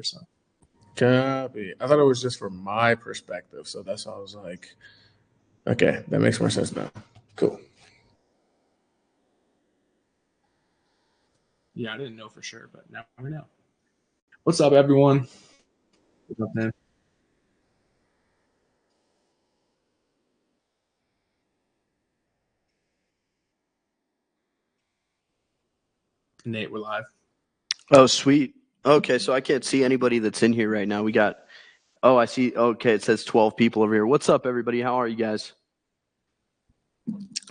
So Copy. I thought it was just from my perspective, so that's why I was like, okay, that makes more sense now. Cool. yeah, I didn't know for sure, but now we know. What's up, everyone? What's up, man? Nate, we're live. Oh, sweet. Okay, so I can't see anybody that's in here right now. We got, I see. Okay, it says 12 people over here. What's up, everybody? How are you guys?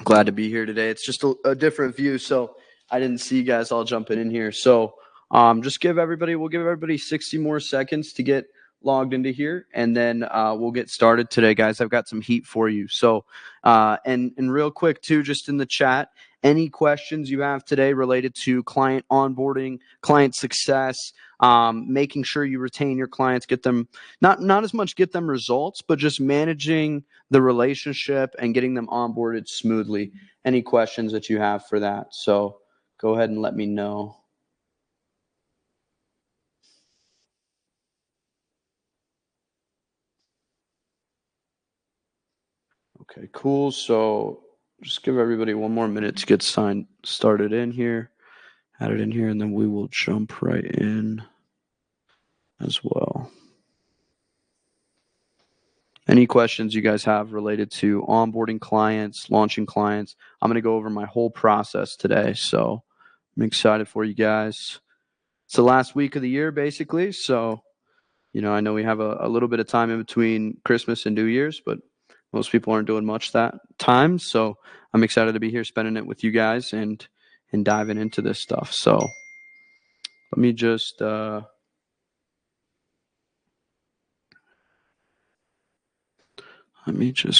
Glad to be here today. It's just a different view, so I didn't see you guys all jumping in here. So we'll give everybody 60 more seconds to get logged into here, and then we'll get started today, guys. I've got some heat for you. So, and real quick too, just in the chat, any questions you have today related to client onboarding, client success, making sure you retain your clients, get them not as much get them results, but just managing the relationship and getting them onboarded smoothly. Any questions that you have for that? So go ahead and let me know. Okay, cool. So just give everybody one more minute to get started in here, add it in here, and then we will jump right in as well. Any questions you guys have related to onboarding clients, launching clients? I'm going to go over my whole process today. So I'm excited for you guys. It's the last week of the year, basically. So, I know we have a little bit of time in between Christmas and New Year's, but most people aren't doing much that time. So I'm excited to be here spending it with you guys and diving into this stuff. So let me just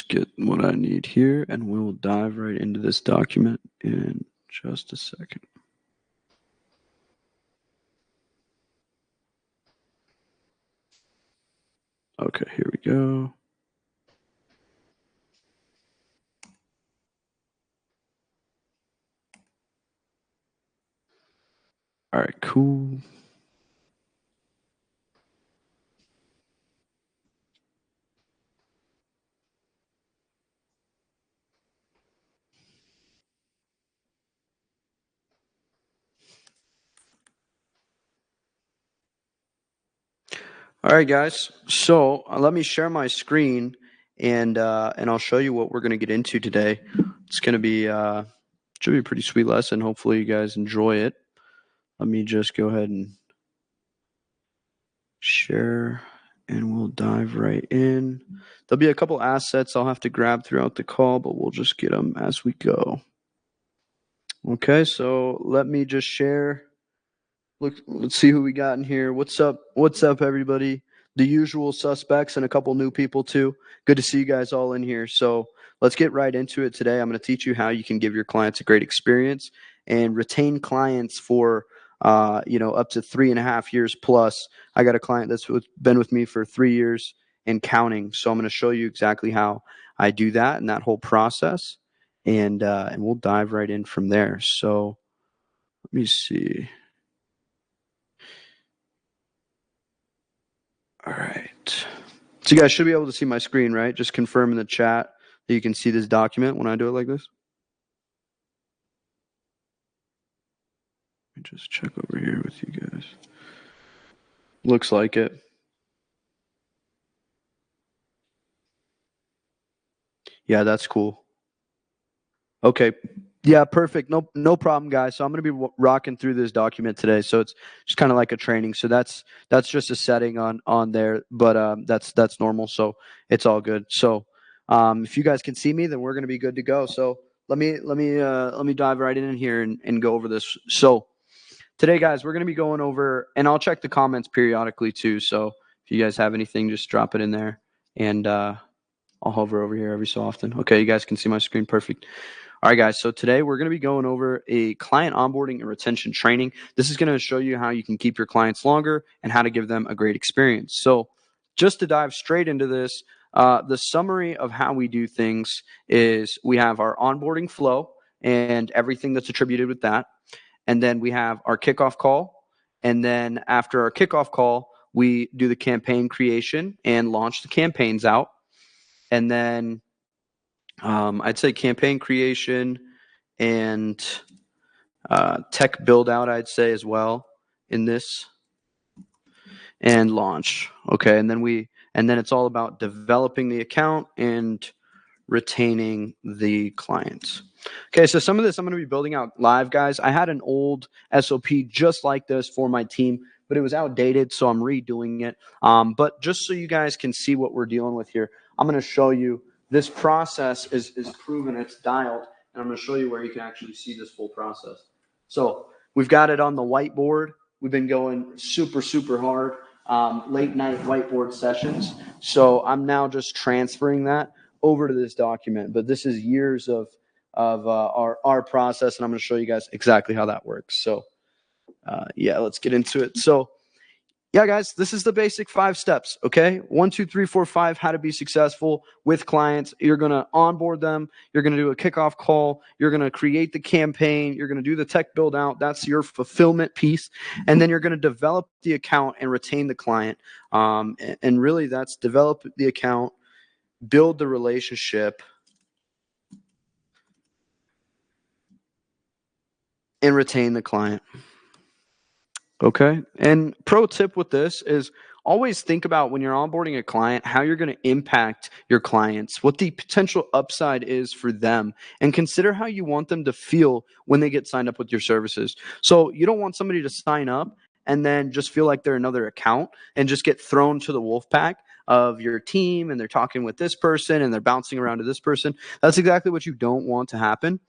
get what I need here, and we'll dive right into this document in just a second. Okay, here we go. All right, cool. All right, guys. So let me share my screen, and I'll show you what we're going to get into today. It's going to be should be a pretty sweet lesson. Hopefully, you guys enjoy it. Let me just go ahead and share, and we'll dive right in. There'll be a couple assets I'll have to grab throughout the call, but we'll just get them as we go. Okay, so let me just share. Let's see who we got in here. What's up? What's up, everybody? The usual suspects and a couple new people too. Good to see you guys all in here. So let's get right into it today. I'm going to teach you how you can give your clients a great experience and retain clients for up to 3.5 years plus. I got a client that's been with me for 3 years and counting. So I'm going to show you exactly how I do that and that whole process, and we'll dive right in from there. So let me see. All right. So you guys should be able to see my screen, right? Just confirm in the chat that you can see this document when I do it like this. Let me just check over here with you guys. Looks like it. Yeah, that's cool. Okay. Yeah, perfect. No problem, guys. So I'm going to be rocking through this document today. So it's just kind of like a training. So that's just a setting on there, but that's normal. So it's all good. So if you guys can see me, then we're going to be good to go. So let me dive right in here and go over this. So today, guys, we're going to be going over, and I'll check the comments periodically too. So if you guys have anything, just drop it in there, and I'll hover over here every so often. Okay, you guys can see my screen. Perfect. All right, guys. So today we're going to be going over a client onboarding and retention training. This is going to show you how you can keep your clients longer and how to give them a great experience. So just to dive straight into this, the summary of how we do things is we have our onboarding flow and everything that's attributed with that. And then we have our kickoff call. And then after our kickoff call, we do the campaign creation and launch the campaigns out. And then I'd say campaign creation and tech build out, I'd say as well in this, and launch. Okay. And then it's all about developing the account and retaining the clients. Okay, so some of this I'm going to be building out live, guys. I had an old SOP just like this for my team, but it was outdated, so I'm redoing it. But just so you guys can see what we're dealing with here, I'm going to show you this process is proven, it's dialed, and I'm going to show you where you can actually see this full process. So we've got it on the whiteboard. We've been going super, super hard, late night whiteboard sessions. So I'm now just transferring that over to this document, but this is years of our process, and I'm going to show you guys exactly how that works. So yeah, let's get into it. So yeah, guys, this is the basic 5 steps. Okay, 1, 2, 3, 4, 5. How to be successful with clients. You're going to onboard them. You're going to do a kickoff call. You're going to create the campaign. You're going to do the tech build out. That's your fulfillment piece, and then you're going to develop the account and retain the client. And really, that's develop the account, build the relationship, and retain the client. Okay. And pro tip with this is always think about when you're onboarding a client, how you're going to impact your clients, what the potential upside is for them, and consider how you want them to feel when they get signed up with your services. So you don't want somebody to sign up and then just feel like they're another account and just get thrown to the wolf pack of your team, and they're talking with this person and they're bouncing around to this person. That's exactly what you don't want to happen.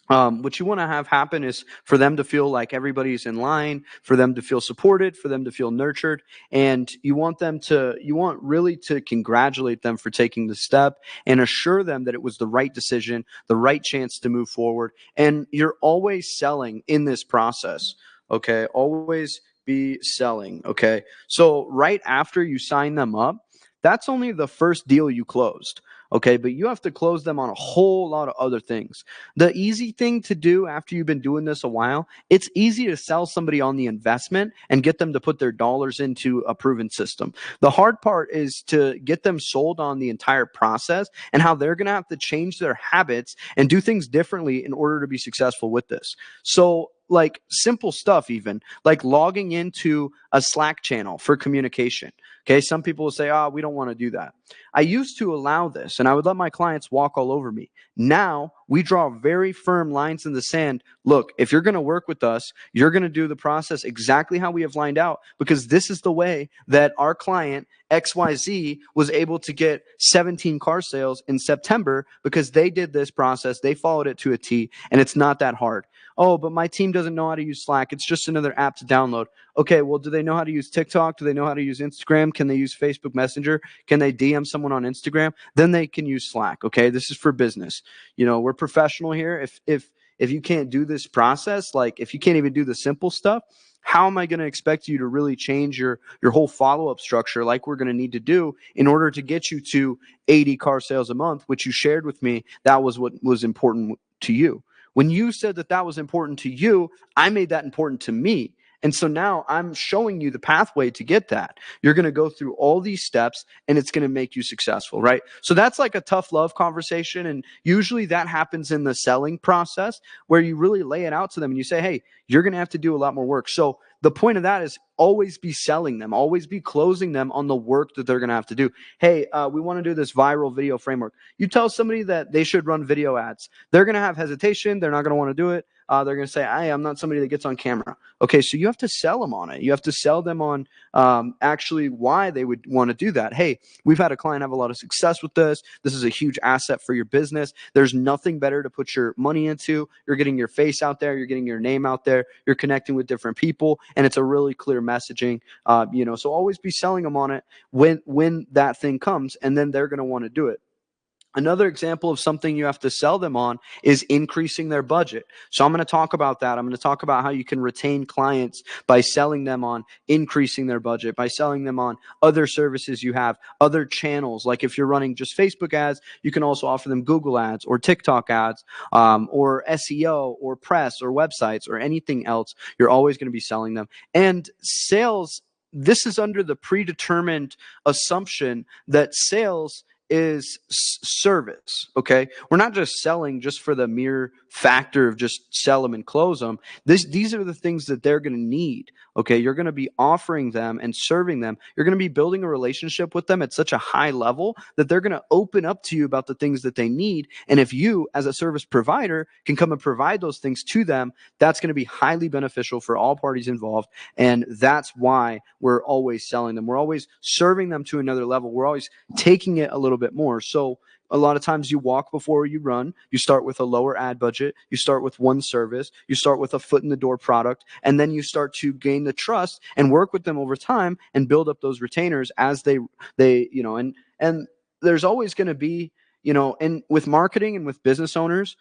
What you want to have happen is for them to feel like everybody's in line, for them to feel supported, for them to feel nurtured, and you want really to congratulate them for taking the step and assure them that it was the right decision, the right chance to move forward. And you're always selling in this process. Okay, always be selling. Okay, so right after you sign them up, that's only the first deal you closed. Okay, but you have to close them on a whole lot of other things. The easy thing to do after you've been doing this a while, it's easy to sell somebody on the investment and get them to put their dollars into a proven system. The hard part is to get them sold on the entire process and how they're going to have to change their habits and do things differently in order to be successful with this. So like simple stuff, even like logging into a Slack channel for communication. Okay, some people will say, we don't want to do that. I used to allow this, and I would let my clients walk all over me. Now we draw very firm lines in the sand. Look, if you're going to work with us, you're going to do the process exactly how we have lined out, because this is the way that our client XYZ was able to get 17 car sales in September, because they did this process. They followed it to a T, and it's not that hard. Oh, but my team doesn't know how to use Slack. It's just another app to download. Okay, well, do they know how to use TikTok? Do they know how to use Instagram? Can they use Facebook Messenger? Can they DM someone on Instagram? Then they can use Slack. Okay, this is for business. You know, we're professional here. If you can't do this process, like if you can't even do the simple stuff, how am I going to expect you to really change your whole follow-up structure like we're going to need to do in order to get you to 80 car sales a month, which you shared with me that was what was important to you. When you said that that was important to you, I made that important to me. And so now I'm showing you the pathway to get that. You're going to go through all these steps, and it's going to make you successful, right? So that's like a tough love conversation. And usually that happens in the selling process where you really lay it out to them and you say, hey, you're going to have to do a lot more work. So the point of that is always be selling them, always be closing them on the work that they're going to have to do. Hey, we want to do this viral video framework. You tell somebody that they should run video ads. They're going to have hesitation. They're not going to want to do it. They're going to say, hey, I'm not somebody that gets on camera. Okay, so you have to sell them on it. You have to sell them on actually why they would want to do that. Hey, we've had a client have a lot of success with this. This is a huge asset for your business. There's nothing better to put your money into. You're getting your face out there. You're getting your name out there. You're connecting with different people, and it's a really clear messaging. So always be selling them on it when that thing comes, and then they're going to want to do it. Another example of something you have to sell them on is increasing their budget. So I'm going to talk about that. I'm going to talk about how you can retain clients by selling them on increasing their budget, by selling them on other services you have, other channels. Like if you're running just Facebook ads, you can also offer them Google ads or TikTok ads, or SEO or press or websites or anything else. You're always going to be selling them. And sales this is under the predetermined assumption that sales is service. Okay, we're not just selling just for the mere factor of just sell them and close them. These are the things that they're going to need. Okay, you're going to be offering them and serving them. You're going to be building a relationship with them at such a high level that they're going to open up to you about the things that they need. And if you, as a service provider, can come and provide those things to them, that's going to be highly beneficial for all parties involved. And that's why we're always selling them. We're always serving them to another level. We're always taking it a little bit more. So a lot of times you walk before you run. You start with a lower ad budget. You start with one service. You start with a foot in the door product, and then you start to gain the trust and work with them over time and build up those retainers as they and there's always going to be, and with marketing and with business owners,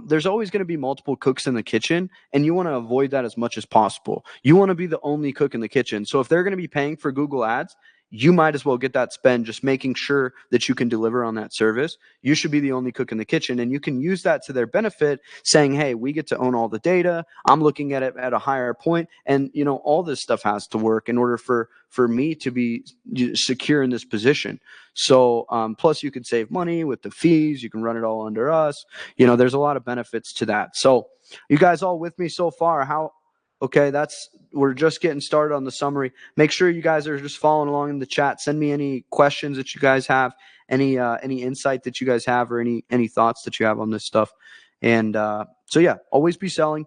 there's always going to be multiple cooks in the kitchen, and you want to avoid that as much as possible. You want to be the only cook in the kitchen. So if they're going to be paying for Google Ads, you might as well get that spend just making sure that you can deliver on that service. You should be the only cook in the kitchen, and you can use that to their benefit, saying, hey, we get to own all the data. I'm looking at it at a higher point, and all this stuff has to work in order for me to be secure in this position. So plus you can save money with the fees. You can run it all under us. There's a lot of benefits to that. So you guys all with me so far? Okay, we're just getting started on the summary. Make sure you guys are just following along in the chat. Send me any questions that you guys have, any insight that you guys have, or any thoughts that you have on this stuff. And so yeah, always be selling.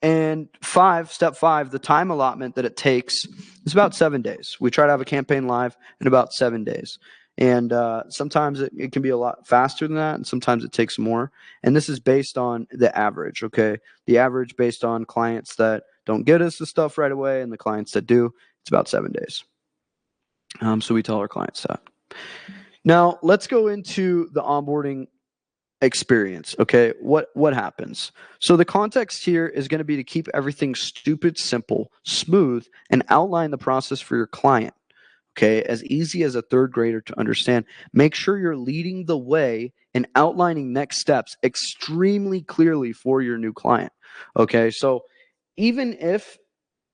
And step 5, the time allotment that it takes is about 7 days. We try to have a campaign live in about 7 days. And sometimes it can be a lot faster than that, and sometimes it takes more. And this is based on the average, okay? The average based on clients that don't get us the stuff right away, and the clients that do, it's about 7 days. So we tell our clients that. Now, let's go into the onboarding experience, okay? What happens? So the context here is going to be to keep everything stupid, simple, smooth, and outline the process for your client. Okay, as easy as a third grader to understand. Make sure you're leading the way and outlining next steps extremely clearly for your new client. Okay, so even if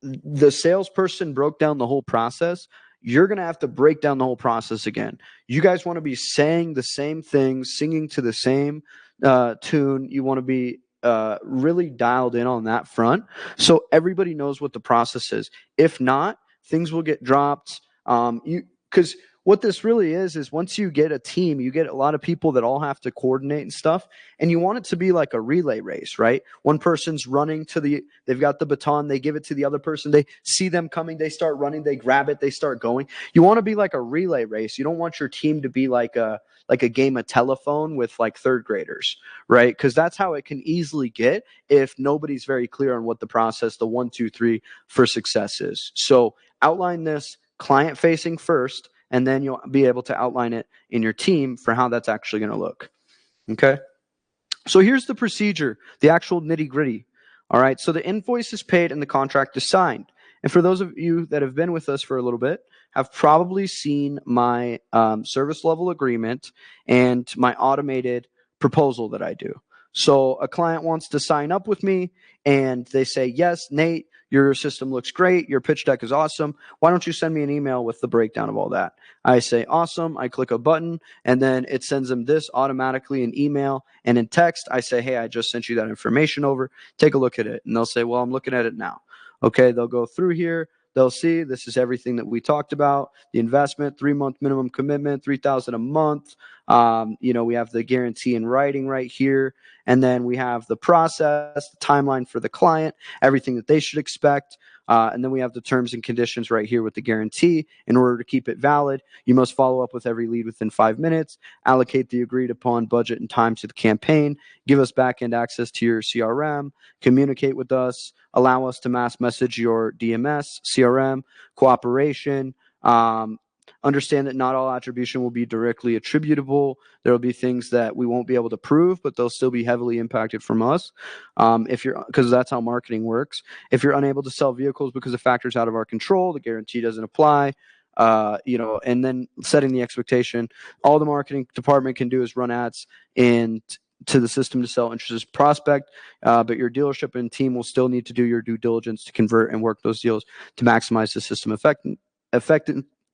the salesperson broke down the whole process, you're going to have to break down the whole process again. You guys want to be saying the same things, singing to the same tune. You want to be really dialed in on that front so everybody knows what the process is. If not, things will get dropped. Because what this really is once you get a team, you get a lot of people that all have to coordinate and stuff, and you want it to be like a relay race, right? One person's running they've got the baton, they give it to the other person, they see them coming, they start running, they grab it, they start going. You want to be like a relay race. You don't want your team to be like a game of telephone with like third graders, right? Because that's how it can easily get if nobody's very clear on what the process, the 1, 2, 3 for success is. So outline this client facing first, and then you'll be able to outline it in your team for how that's actually going to look. Okay. So here's the procedure, the actual nitty gritty. All right. So the invoice is paid and the contract is signed. And for those of you that have been with us for a little bit, have probably seen my service level agreement and my automated proposal that I do. So a client wants to sign up with me and they say, yes, Nate, your system looks great. Your pitch deck is awesome. Why don't you send me an email with the breakdown of all that? I say, awesome. I click a button and then it sends them this automatically in email and in text. I say, hey, I just sent you that information over. Take a look at it. And they'll say, well, I'm looking at it now. Okay. They'll go through here. They'll see this is everything that we talked about. The investment, 3-month minimum commitment, $3,000 a month. We have the guarantee in writing right here. And then we have the process, the timeline for the client, everything that they should expect. And then we have the terms and conditions right here with the guarantee. In order to keep it valid, you must follow up with every lead within 5 minutes, allocate the agreed upon budget and time to the campaign, give us back-end access to your CRM, communicate with us, allow us to mass message your DMS, CRM, cooperation, understand that not all attribution will be directly attributable. There will be things that we won't be able to prove, but they'll still be heavily impacted from us. Because that's how marketing works. If you're unable to sell vehicles because of factors out of our control, the guarantee doesn't apply. And then setting the expectation. All the marketing department can do is run ads and to the system to sell interested prospect, but your dealership and team will still need to do your due diligence to convert and work those deals to maximize the system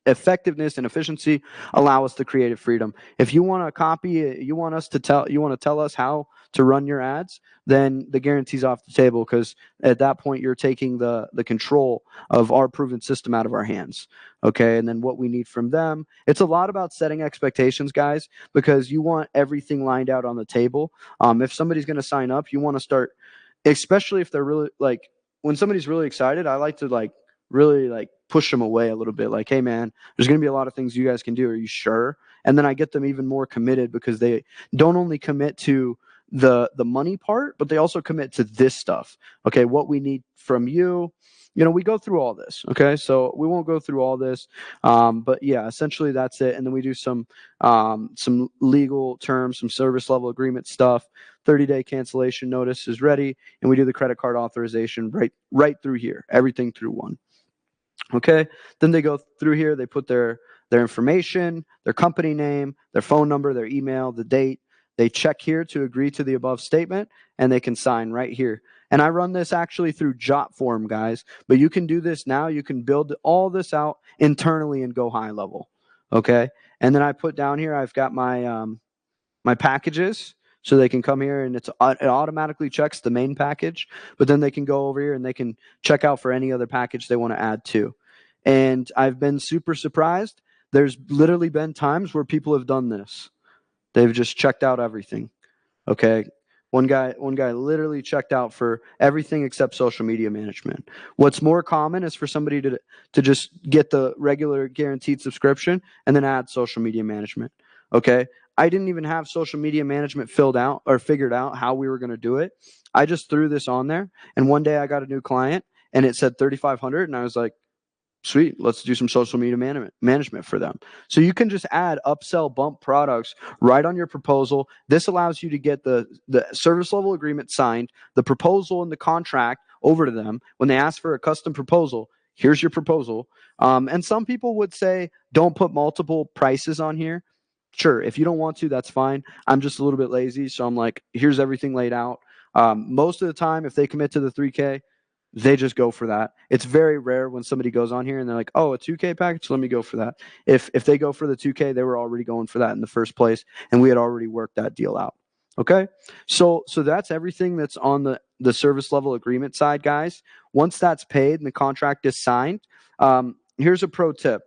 effectiveness and efficiency. Allow us the creative freedom. If you want to copy it, you want to tell us how to run your ads, then the guarantee's off the table, because at that point you're taking the control of our proven system out of our hands. Okay, and then what we need from them, it's a lot about setting expectations, guys, because you want everything lined out on the table. If somebody's going to sign up, you want to start, especially if they're really like, when somebody's really excited, I like to really push them away a little bit. Like, hey man, there's going to be a lot of things you guys can do. Are you sure? And then I get them even more committed, because they don't only commit to the money part, but they also commit to this stuff. Okay, what we need from you. We go through all this. Okay, so we won't go through all this, but yeah, essentially that's it. And then we do some legal terms, some service level agreement stuff. 30-day cancellation notice is ready, and we do the credit card authorization right through here. Everything through one. Okay, then they go through here. They put their information, their company name, their phone number, their email, the date. They check here to agree to the above statement, and they can sign right here. And I run this actually through Jotform, guys, but you can do this now. You can build all this out internally and go high level. Okay, and then I put down here, I've got my my packages, so they can come here and it automatically checks the main package, but then they can go over here and they can check out for any other package they want to add to. And I've been super surprised. There's literally been times where people have done this. They've just checked out everything. Okay. One guy literally checked out for everything except social media management. What's more common is for somebody to just get the regular guaranteed subscription and then add social media management. Okay. I didn't even have social media management filled out or figured out how we were going to do it. I just threw this on there, and one day I got a new client and it said 3,500, and I was like, sweet, let's do some social media management for them. So you can just add upsell bump products right on your proposal. This allows you to get the service level agreement signed, the proposal and the contract over to them. When they ask for a custom proposal, here's your proposal. And some people would say, don't put multiple prices on here. Sure, if you don't want to, that's fine. I'm just a little bit lazy, so I'm like, here's everything laid out. Most of the time, if they commit to the 3K, they just go for that. It's very rare when somebody goes on here and they're like, oh, a 2K package, let me go for that. If they go for the 2K, they were already going for that in the first place, and we had already worked that deal out. Okay, so that's everything that's on the service level agreement side, guys. Once that's paid and the contract is signed, here's a pro tip.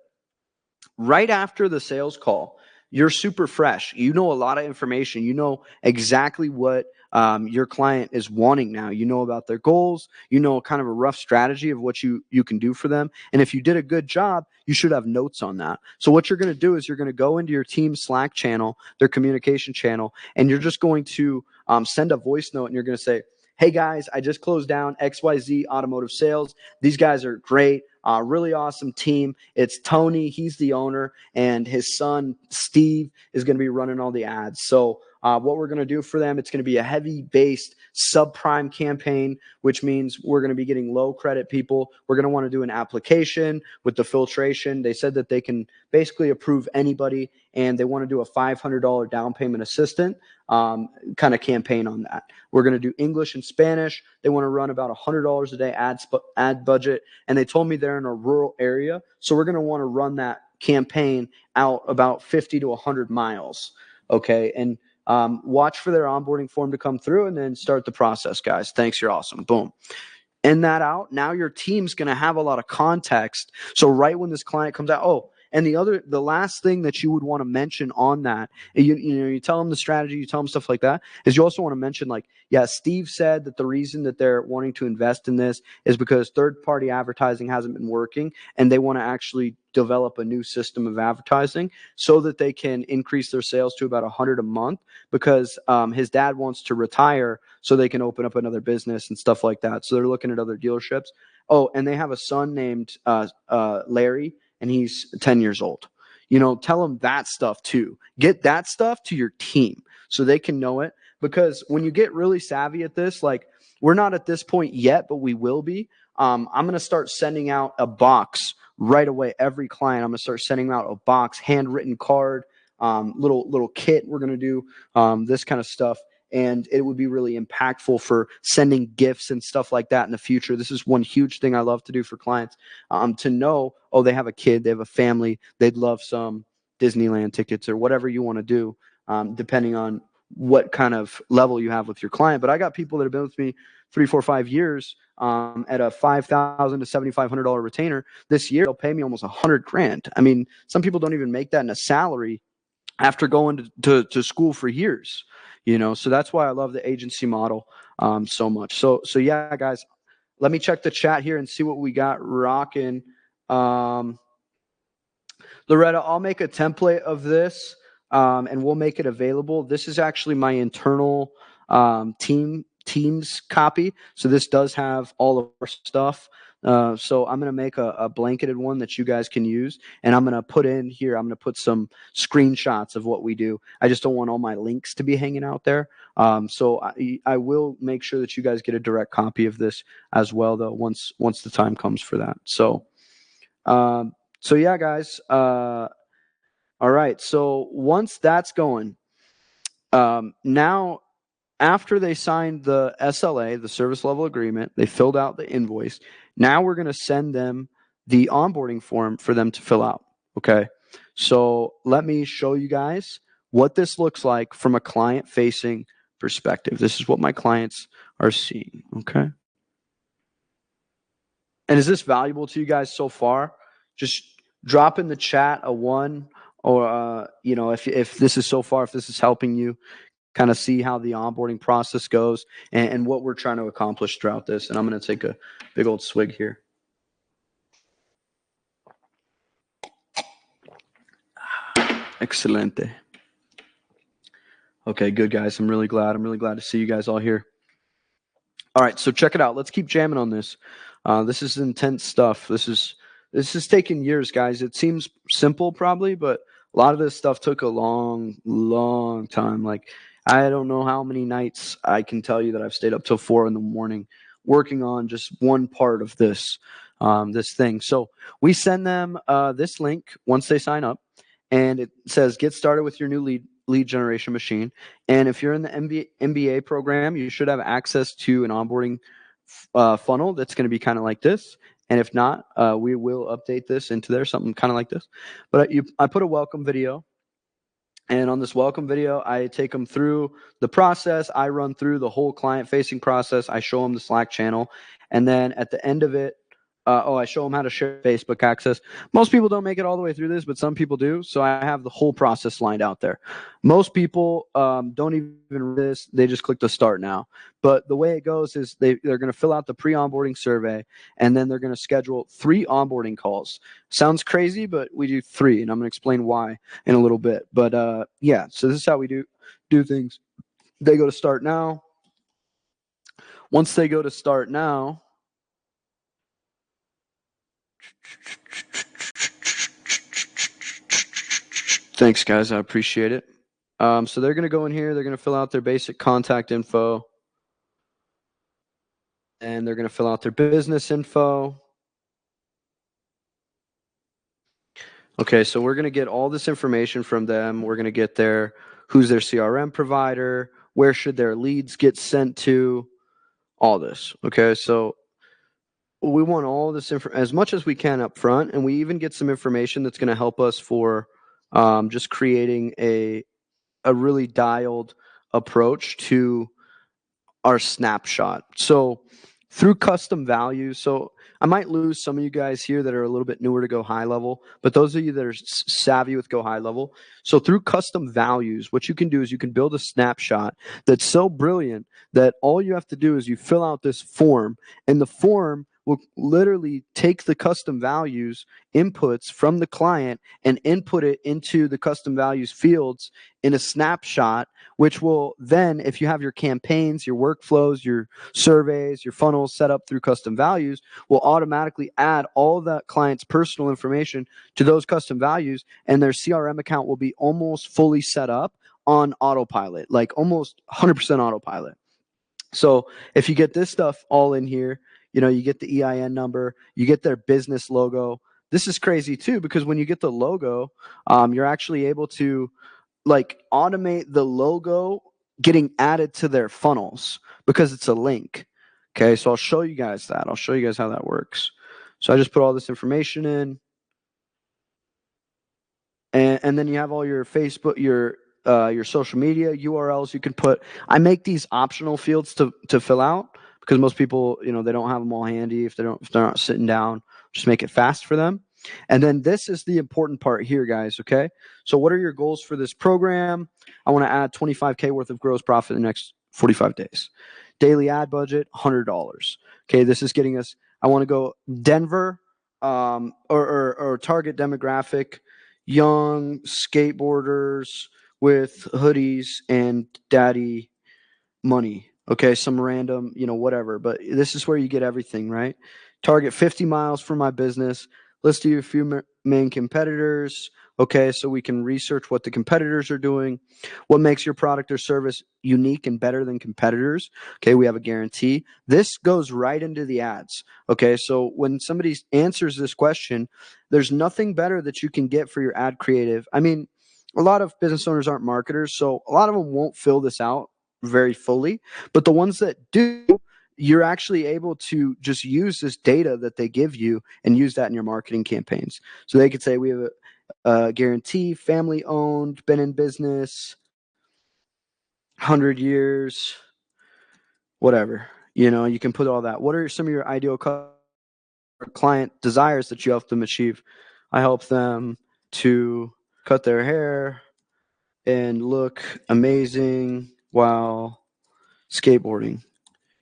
Right after the sales call, you're super fresh. You know a lot of information. You know exactly what your client is wanting now. You know about their goals. You know kind of a rough strategy of what you can do for them. And if you did a good job, you should have notes on that. So what you're going to do is you're going to go into your team Slack channel, their communication channel, and you're just going to send a voice note, and you're going to say, hey guys, I just closed down XYZ Automotive Sales. These guys are great. Really awesome team. It's Tony. He's the owner, and his son, Steve, is going to be running all the ads. So what we're going to do for them, it's going to be a heavy-based subprime campaign, which means we're going to be getting low credit people. We're going to want to do an application with the filtration. They said that they can basically approve anybody, and they want to do a $500 down payment assistant kind of campaign on that. We're going to do English and Spanish. They want to run about $100 a day ad budget, and they told me they're in a rural area, so we're going to want to run that campaign out about 50 to 100 miles. Okay, and watch for their onboarding form to come through, and then start the process, guys. Thanks, you're awesome. Boom. End that out. Now your team's going to have a lot of context. So right when this client comes out, and the last thing that you would want to mention on that, you tell them the strategy, you tell them stuff like that, is you also want to mention, like, yeah, Steve said that the reason that they're wanting to invest in this is because third-party advertising hasn't been working, and they want to actually develop a new system of advertising so that they can increase their sales to about 100 a month, because his dad wants to retire so they can open up another business and stuff like that. So they're looking at other dealerships. Oh, and they have a son named Larry, and he's 10 years old. Tell them that stuff too. Get that stuff to your team so they can know it, because when you get really savvy at this, like, we're not at this point yet, but we will be. I'm going to start sending out a box right away. Every client, I'm going to start sending out a box, handwritten card, little kit. We're going to do this kind of stuff. and it would be really impactful for sending gifts and stuff like that in the future. This is one huge thing I love to do for clients, to know, oh, they have a kid, they have a family, they'd love some Disneyland tickets or whatever you want to do, depending on what kind of level you have with your client. But I got people that have been with me 3, 4, 5 years at a $5,000 to $7,500 retainer. This year, they'll pay me almost $100,000. I mean, some people don't even make that in a salary after going to school for years, you know. So that's why I love the agency model so much. So yeah, guys, let me check the chat here and see what we got rocking. Loretta, I'll make a template of this and we'll make it available. This is actually my internal Teams copy. So this does have all of our stuff. So I'm going to make a blanketed one that you guys can use. And I'm going to put in here, I'm going to put some screenshots of what we do. I just don't want all my links to be hanging out there. So I will make sure that you guys get a direct copy of this as well, though, once the time comes for that. So yeah, guys. All right. So once that's going, now after they signed the SLA, the service level agreement, they filled out the invoice. Now we're going to send them the onboarding form for them to fill out. Okay. So let me show you guys what this looks like from a client facing perspective. This is what my clients are seeing. Okay. And is this valuable to you guys so far? Just drop in the chat a 1, or you know, if this is so far, if this is helping you kind of see how the onboarding process goes and what we're trying to accomplish throughout this. And I'm going to take a big old swig here. Excelente. Okay, good, guys. I'm really glad to see you guys all here. All right, so check it out. Let's keep jamming on this. This is intense stuff. This is taking years, guys. It seems simple probably, but a lot of this stuff took a long time. Like, I don't know how many nights I can tell you that I've stayed up till 4 a.m. working on just one part of this thing. So we send them this link once they sign up, and it says get started with your new lead generation machine. And if you're in the MBA program, you should have access to an onboarding funnel that's going to be kind of like this. And if not, we will update this into there, something kind of like this. But I put a welcome video. And on this welcome video, I take them through the process. I run through the whole client-facing process. I show them the Slack channel. And then at the end of it, I show them how to share Facebook access. Most people don't make it all the way through this, but some people do. So I have the whole process lined out there. Most people don't even read this. They just click the start now. But the way it goes is they're going to fill out the pre-onboarding survey, and then they're going to schedule 3 onboarding calls. Sounds crazy, but we do 3, and I'm going to explain why in a little bit. But yeah, so this is how we do things. They go to start now. Once they go to start now, thanks, guys. I appreciate it. So they're going to go in here. They're going to fill out their basic contact info. And they're going to fill out their business info. Okay, so we're going to get all this information from them. We're going to get who's their CRM provider, where should their leads get sent to, all this. Okay, so we want all this as much as we can up front, and we even get some information that's going to help us for just creating a really dialed approach to our snapshot. So through custom values, so I might lose some of you guys here that are a little bit newer to Go High Level, but those of you that are savvy with Go High Level, so through custom values, what you can do is you can build a snapshot that's so brilliant that all you have to do is you fill out this form, and the form will literally take the custom values inputs from the client and input it into the custom values fields in a snapshot, which will then, if you have your campaigns, your workflows, your surveys, your funnels set up through custom values, will automatically add all that client's personal information to those custom values, and their CRM account will be almost fully set up on autopilot, like almost 100% autopilot. So if you get this stuff all in here, you know, you get the EIN number, you get their business logo. This is crazy too, because when you get the logo, you're actually able to like automate the logo getting added to their funnels because it's a link. Okay, so I'll show you guys that. I'll show you guys how that works. So I just put all this information in. And then you have all your Facebook, your social media URLs you can put. I make these optional fields to fill out because most people, you know, they don't have them all handy if they're not sitting down. Just make it fast for them. And then this is the important part here, guys. Okay, so what are your goals for this program? I want to add 25K worth of gross profit in the next 45 days. Daily ad budget, $100. Okay, this is getting us. I want to go Denver, or target demographic, young skateboarders with hoodies and daddy money. Okay, some random, you know, whatever. But this is where you get everything, right? Target 50 miles for my business. List you a few main competitors. Okay, so we can research what the competitors are doing. What makes your product or service unique and better than competitors? Okay, we have a guarantee. This goes right into the ads. Okay, so when somebody answers this question, there's nothing better that you can get for your ad creative. I mean, a lot of business owners aren't marketers, so a lot of them won't fill this out very fully. But the ones that do, you're actually able to just use this data that they give you and use that in your marketing campaigns. So they could say, we have a guarantee, family owned, been in business 100 years, whatever. You know, you can put all that. What are some of your ideal client desires that you help them achieve? I help them to cut their hair and look amazing while skateboarding.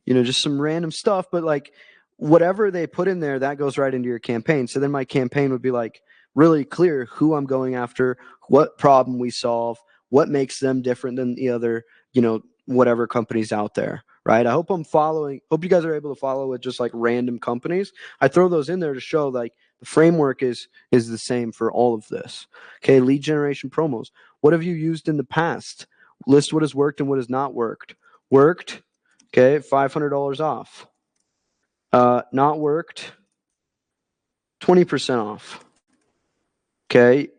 You know, just some random stuff, but like whatever they put in there, that goes right into your campaign. So then my campaign would be like really clear who I'm going after, what problem we solve, what makes them different than the other, you know, whatever companies out there, right? I hope hope you guys are able to follow with just like random companies. I throw those in there to show like the framework is the same for all of this. Okay, lead generation promos. What have you used in the past? List what has worked and what has not worked. Worked, okay, $500 off. Not worked, 20% off. Okay.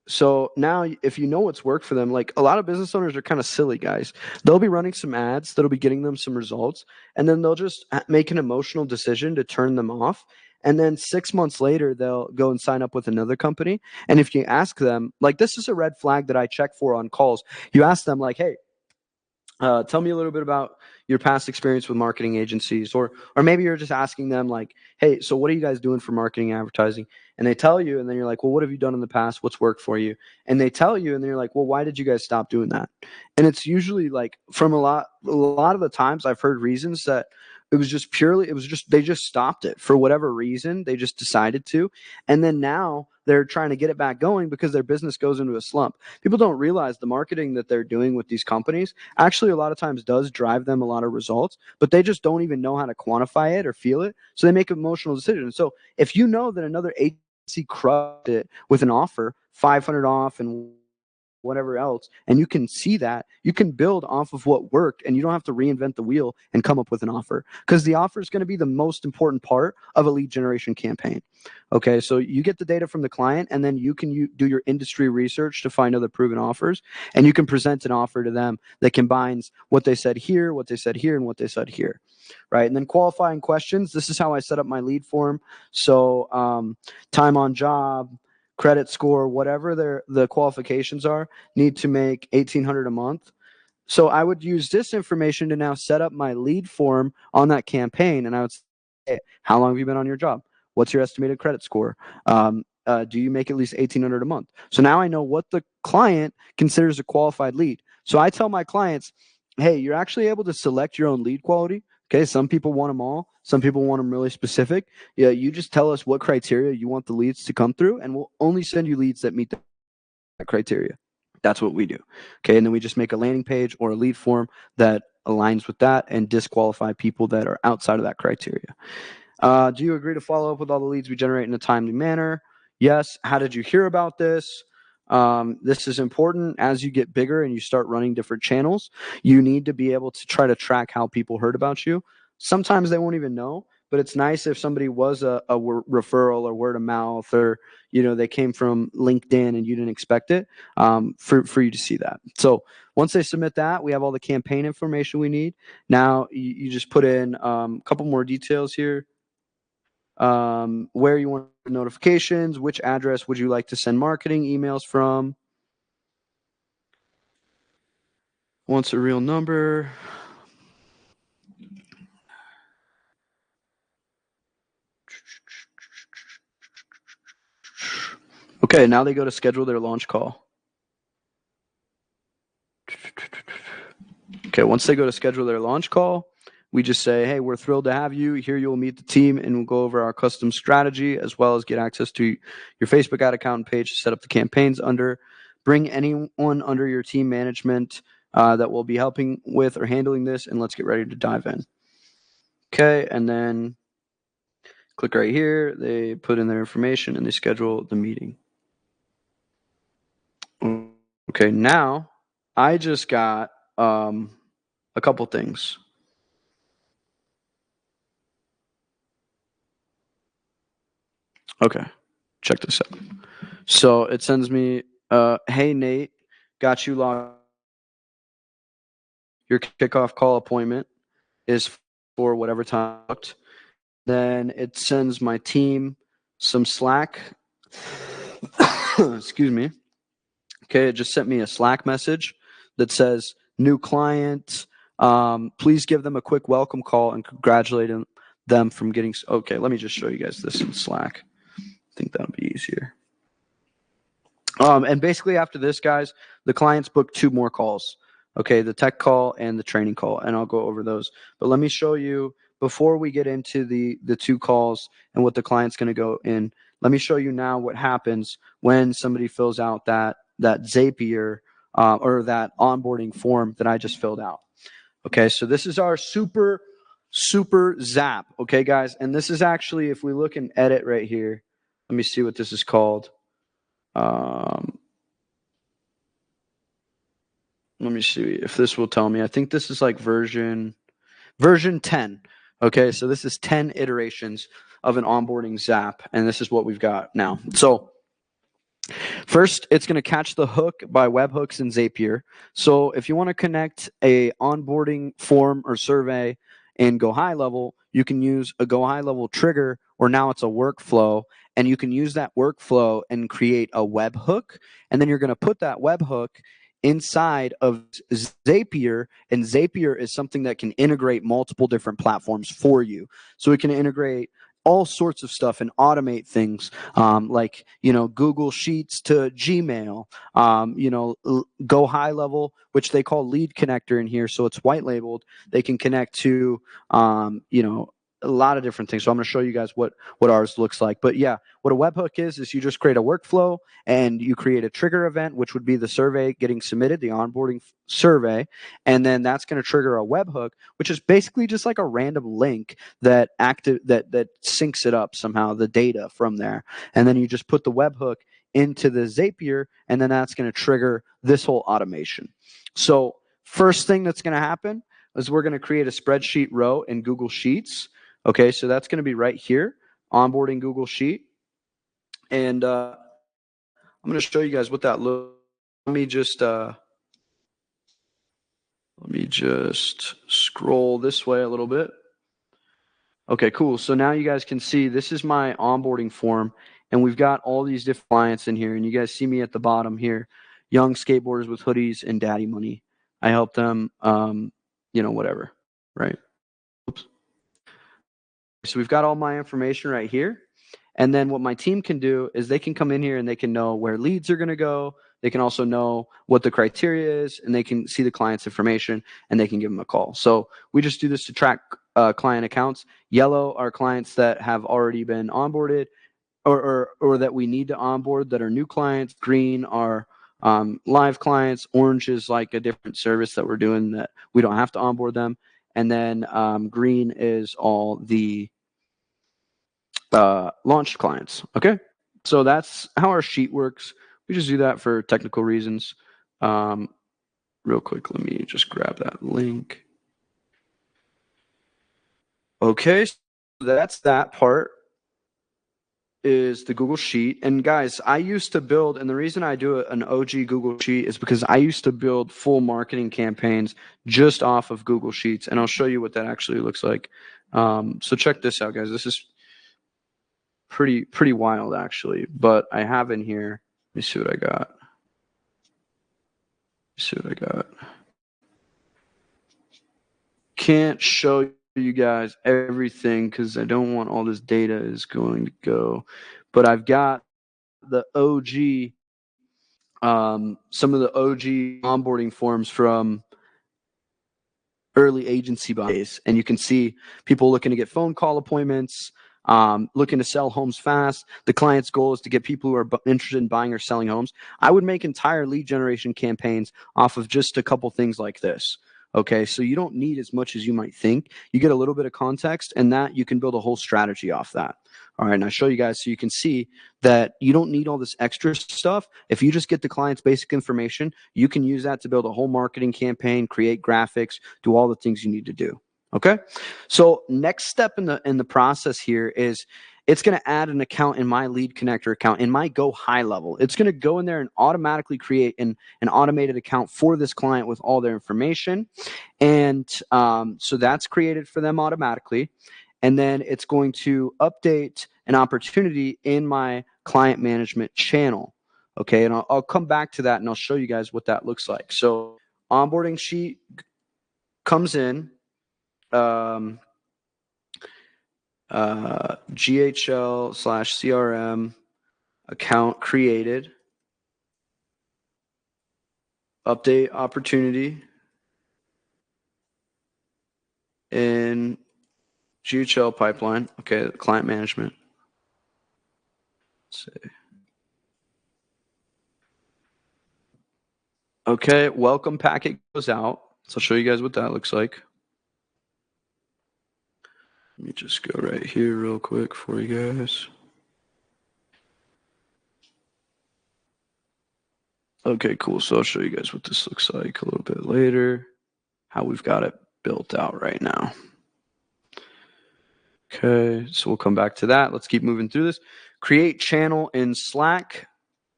So now if you know what's worked for them, like a lot of business owners are kind of silly, guys. They'll be running some ads that'll be getting them some results, and then they'll just make an emotional decision to turn them off. And then 6 months later, they'll go and sign up with another company. And if you ask them, like, this is a red flag that I check for on calls. You ask them like, hey, tell me a little bit about your past experience with marketing agencies, or maybe you're just asking them like, hey, so what are you guys doing for marketing and advertising? And they tell you, and then you're like, well, what have you done in the past? What's worked for you? And they tell you, and then you're like, well, why did you guys stop doing that? And it's usually like from a lot of the times I've heard reasons that they just stopped it for whatever reason. They just decided to. And then now they're trying to get it back going because their business goes into a slump. People don't realize the marketing that they're doing with these companies actually a lot of times does drive them a lot of results, but they just don't even know how to quantify it or feel it. So they make emotional decisions. So if you know that another agency crushed it with an offer, 500 off and whatever else, and you can see that, you can build off of what worked, and you don't have to reinvent the wheel and come up with an offer, because the offer is going to be the most important part of a lead generation campaign. Okay, so you get the data from the client, and then you can do your industry research to find other proven offers, and you can present an offer to them that combines what they said here, what they said here, and what they said here, right? And then qualifying questions. This is how I set up my lead form. So time on job, credit score, whatever the qualifications are, need to make $1,800 a month. So I would use this information to now set up my lead form on that campaign. And I would say, hey, how long have you been on your job? What's your estimated credit score? Do you make at least $1,800 a month? So now I know what the client considers a qualified lead. So I tell my clients, hey, you're actually able to select your own lead quality. Okay, some people want them all. Some people want them really specific. Yeah, you just tell us what criteria you want the leads to come through, and we'll only send you leads that meet that criteria. That's what we do. Okay, and then we just make a landing page or a lead form that aligns with that and disqualify people that are outside of that criteria. Do you agree to follow up with all the leads we generate in a timely manner? Yes. How did you hear about this? This is important. As you get bigger and you start running different channels, you need to be able to try to track how people heard about you. Sometimes they won't even know, but it's nice if somebody was a referral or word of mouth, or they came from LinkedIn and you didn't expect it, for you to see that. So once they submit that, we have all the campaign information we need. Now you just put in a couple more details here. Where you want notifications, which address would you like to send marketing emails from, wants a real number. Okay, now they go to schedule their launch call. Okay, once they go to schedule their launch call, we just say, hey, we're thrilled to have you. Here you'll meet the team, and we'll go over our custom strategy, as well as get access to your Facebook ad account page to set up the campaigns under. Bring anyone under your team management that will be helping with or handling this, and let's get ready to dive in. Okay, and then click right here. They put in their information, and they schedule the meeting. Okay, now I just got a couple things. Okay, check this out. So it sends me, hey, Nate, got you logged. Your kickoff call appointment is for whatever time. Then it sends my team some Slack. Excuse me. Okay, it just sent me a Slack message that says, new client, please give them a quick welcome call and congratulate them from getting. Okay, let me just show you guys this in Slack. I think that'll be easier. And basically after this, guys, the clients booked 2 more calls. Okay, the tech call and the training call, and I'll go over those. But let me show you, before we get into the 2 calls and what the client's going to go in, let me show you now what happens when somebody fills out that Zapier or that onboarding form that I just filled out. Okay, so this is our super zap. Okay, guys, and this is actually, if we look and edit right here, let me see what this is called. Let me see if this will tell me. I think this is like version 10. Okay, so this is 10 iterations of an onboarding zap, and this is what we've got now. So first, it's going to catch the hook by webhooks and Zapier. So if you want to connect a onboarding form or survey in Go High Level, you can use a Go High Level trigger, or now it's a workflow, and you can use that workflow and create a webhook, and then you're going to put that webhook inside of Zapier, and Zapier is something that can integrate multiple different platforms for you. So it can integrate all sorts of stuff and automate things, like, Google Sheets to Gmail, Go High Level, which they call Lead Connector in here. So it's white labeled. They can connect to, a lot of different things. So I'm going to show you guys what ours looks like. But yeah, what a webhook is you just create a workflow and you create a trigger event, which would be the survey getting submitted, the onboarding survey. And then that's going to trigger a webhook, which is basically just like a random link that syncs it up somehow, the data from there. And then you just put the webhook into the Zapier, and then that's going to trigger this whole automation. So first thing that's going to happen is we're going to create a spreadsheet row in Google Sheets. Okay, so that's going to be right here, onboarding Google Sheet. And I'm going to show you guys what that looks like. Let me just scroll this way a little bit. Okay, cool. So now you guys can see this is my onboarding form, and we've got all these different clients in here. And you guys see me at the bottom here, young skateboarders with hoodies and daddy money. I help them, whatever, right? Oops. So we've got all my information right here. And then what my team can do is they can come in here and they can know where leads are going to go. They can also know what the criteria is, and they can see the client's information, and they can give them a call. So we just do this to track client accounts. Yellow are clients that have already been onboarded or that we need to onboard that are new clients. Green are live clients. Orange is like a different service that we're doing that we don't have to onboard them. And then green is all the launched clients. Okay, so that's how our sheet works. We just do that for technical reasons. Real quick, let me just grab that link. Okay, that's that part, is the Google Sheet. And guys, I used to build, and the reason I do an OG Google Sheet is because I used to build full marketing campaigns just off of Google Sheets. And I'll show you what that actually looks like. So check this out, guys. This is pretty wild, actually. But I have in here, let me see what I got. Can't show you guys everything because I don't want all this data is going to go. But I've got the OG, some of the OG onboarding forms from early agency days, and you can see people looking to get phone call appointments, looking to sell homes fast. The client's goal is to get people who are interested in buying or selling homes. I would make entire lead generation campaigns off of just a couple things like this. Okay, so you don't need as much as you might think. You get a little bit of context, and that you can build a whole strategy off that. All right, and I show you guys so you can see that you don't need all this extra stuff. If you just get the client's basic information, you can use that to build a whole marketing campaign, create graphics, do all the things you need to do. Okay, so next step in the process here is it's going to add an account in my lead connector account in my Go High level. It's going to go in there and automatically create an automated account for this client with all their information. And so that's created for them automatically. And then it's going to update an opportunity in my client management channel. Okay, and I'll come back to that and I'll show you guys what that looks like. So onboarding sheet comes in. GHL/CRM account created, update opportunity in GHL pipeline. Okay, client management. Let's see. Okay, welcome packet goes out. So I'll show you guys what that looks like. Let me just go right here real quick for you guys. Okay, cool. So I'll show you guys what this looks like a little bit later, how we've got it built out right now. Okay, so we'll come back to that. Let's keep moving through this. Create channel in Slack,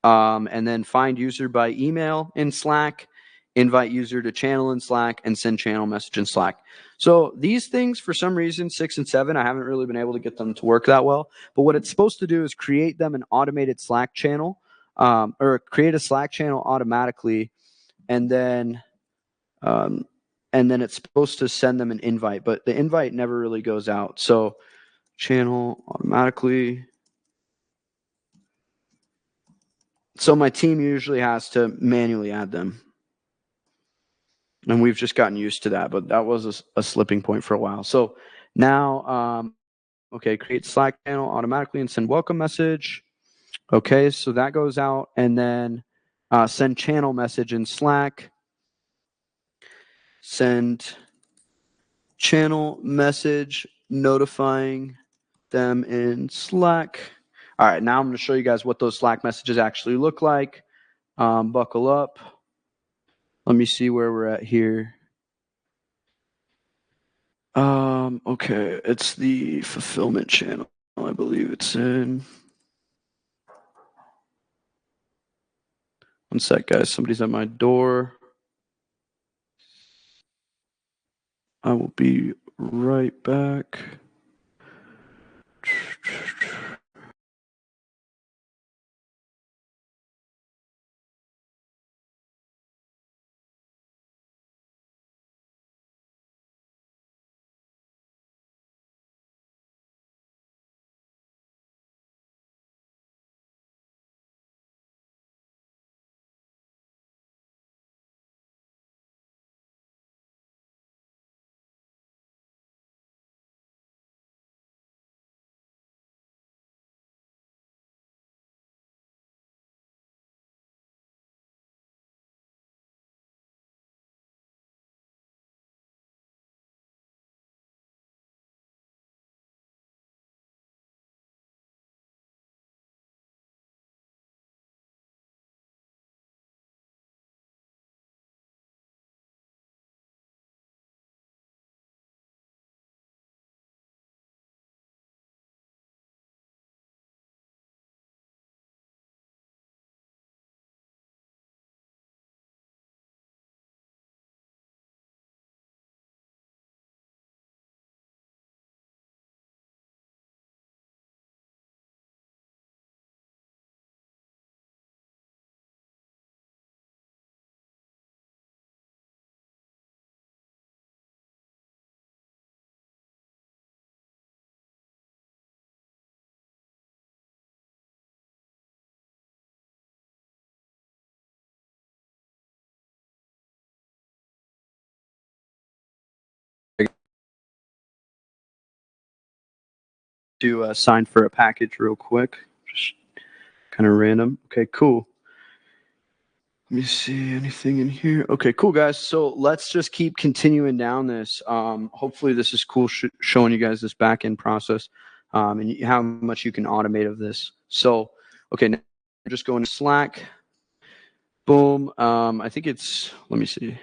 and then find user by email in Slack, invite user to channel in Slack, and send channel message in Slack. So these things, for some reason, 6 and 7, I haven't really been able to get them to work that well. But what it's supposed to do is create them an automated Slack channel, or create a Slack channel automatically, and then it's supposed to send them an invite, but the invite never really goes out. So channel automatically. So my team usually has to manually add them. And we've just gotten used to that, but that was a slipping point for a while. So now, okay, create Slack channel automatically and send welcome message. Okay, so that goes out, and then send channel message in Slack. Send channel message notifying them in Slack. All right, now I'm going to show you guys what those Slack messages actually look like. Buckle up. Let me see where we're at here. Okay, it's the fulfillment channel, I believe it's in. One sec, guys. Somebody's at my door. I will be right back. to sign for a package real quick. Just kind of random. Okay, cool. Let me see anything in here. Okay, cool, guys. So let's just keep continuing down this. Hopefully this is cool showing you guys this back-end process and how much you can automate of this. So, okay, now I'm just going to Slack. Boom. I think it's, let me see.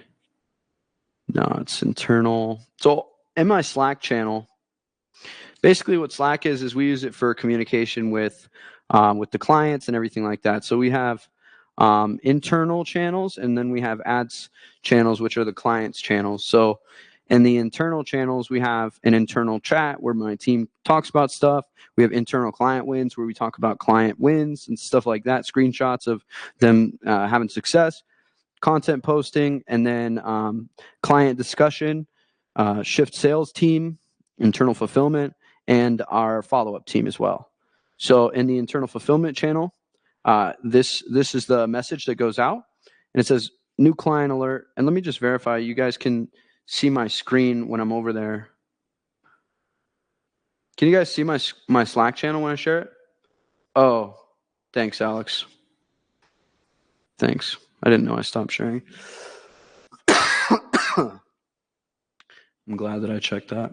No, it's internal. So in my Slack channel, basically what Slack is we use it for communication with the clients and everything like that. So we have internal channels, and then we have ads channels, which are the clients channels. So in the internal channels, we have an internal chat where my team talks about stuff. We have internal client wins where we talk about client wins and stuff like that, screenshots of them having success, content posting, and then client discussion, shift sales team, internal fulfillment, and our follow-up team as well. So in the internal fulfillment channel, this is the message that goes out, and it says new client alert. And let me just verify you guys can see my screen when I'm over there. Can you guys see my Slack channel when I share it? Oh, thanks, Alex. Thanks. I didn't know I stopped sharing. I'm glad that I checked that.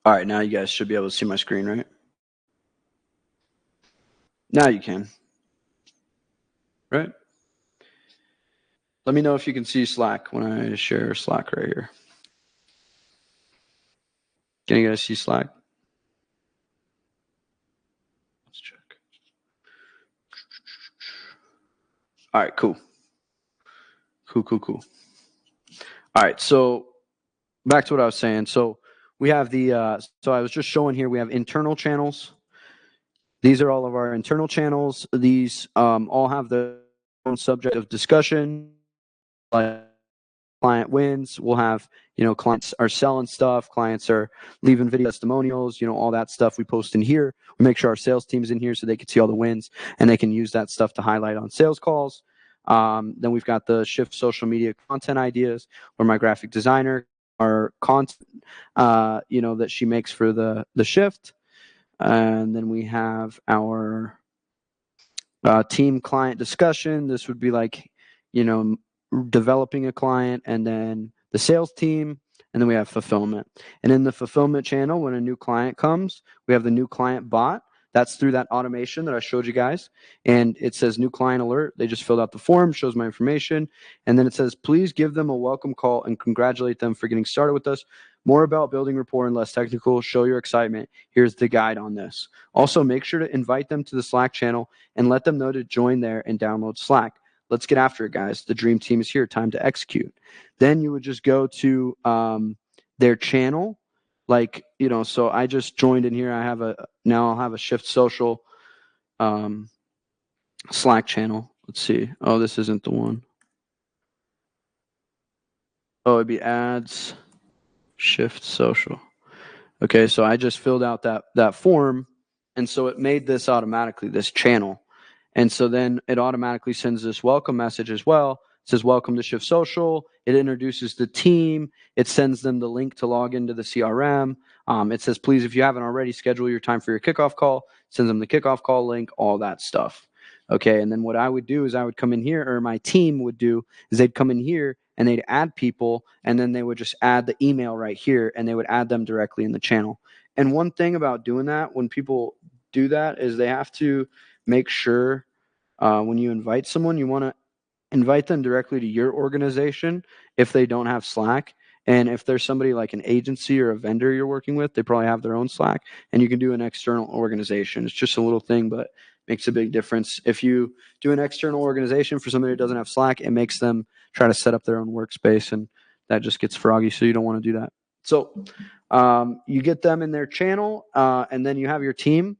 All right, now you guys should be able to see my screen, right? Now you can. Right? Let me know if you can see Slack when I share Slack right here. Can you guys see Slack? Let's check. All right, cool. Cool. All right, so back to what I was saying. So we have the, so I was just showing here, we have internal channels. These are all of our internal channels. These all have their own subject of discussion. Like client wins, we'll have, clients are selling stuff, clients are leaving video testimonials, all that stuff we post in here. We make sure our sales team is in here so they can see all the wins and they can use that stuff to highlight on sales calls. Then we've got the shift social media content ideas where my graphic designer, our content, that she makes for the shift. And then we have our team client discussion. This would be like, developing a client, and then the sales team, and then we have fulfillment. And in the fulfillment channel, when a new client comes, we have the new client bot. That's through that automation that I showed you guys. And it says new client alert. They just filled out the form, shows my information. And then it says, please give them a welcome call and congratulate them for getting started with us. More about building rapport and less technical. Show your excitement. Here's the guide on this. Also, make sure to invite them to the Slack channel and let them know to join there and download Slack. Let's get after it, guys. The dream team is here. Time to execute. Then you would just go to their channel. Like, so I just joined in here. Now I'll have a Shift Social Slack channel. Let's see. Oh, this isn't the one. Oh, it'd be ads, Shift Social. Okay, so I just filled out that form, and so it made this automatically, this channel. And so then it automatically sends this welcome message as well. It says, welcome to Shift Social. It introduces the team. It sends them the link to log into the CRM. It says, please, if you haven't already, schedule your time for your kickoff call. It sends them the kickoff call link, all that stuff. Okay, and then what I would do is I would come in here, or my team would do, is they'd come in here and they'd add people, and then they would just add the email right here, and they would add them directly in the channel. And one thing about doing that, when people do that, is they have to make sure when you invite someone, you want to invite them directly to your organization if they don't have Slack. And if there's somebody like an agency or a vendor you're working with, they probably have their own Slack, and you can do an external organization. It's just a little thing, but makes a big difference. If you do an external organization for somebody who doesn't have Slack, it makes them try to set up their own workspace, and that just gets froggy, so you don't want to do that. So you get them in their channel, and then you have your team.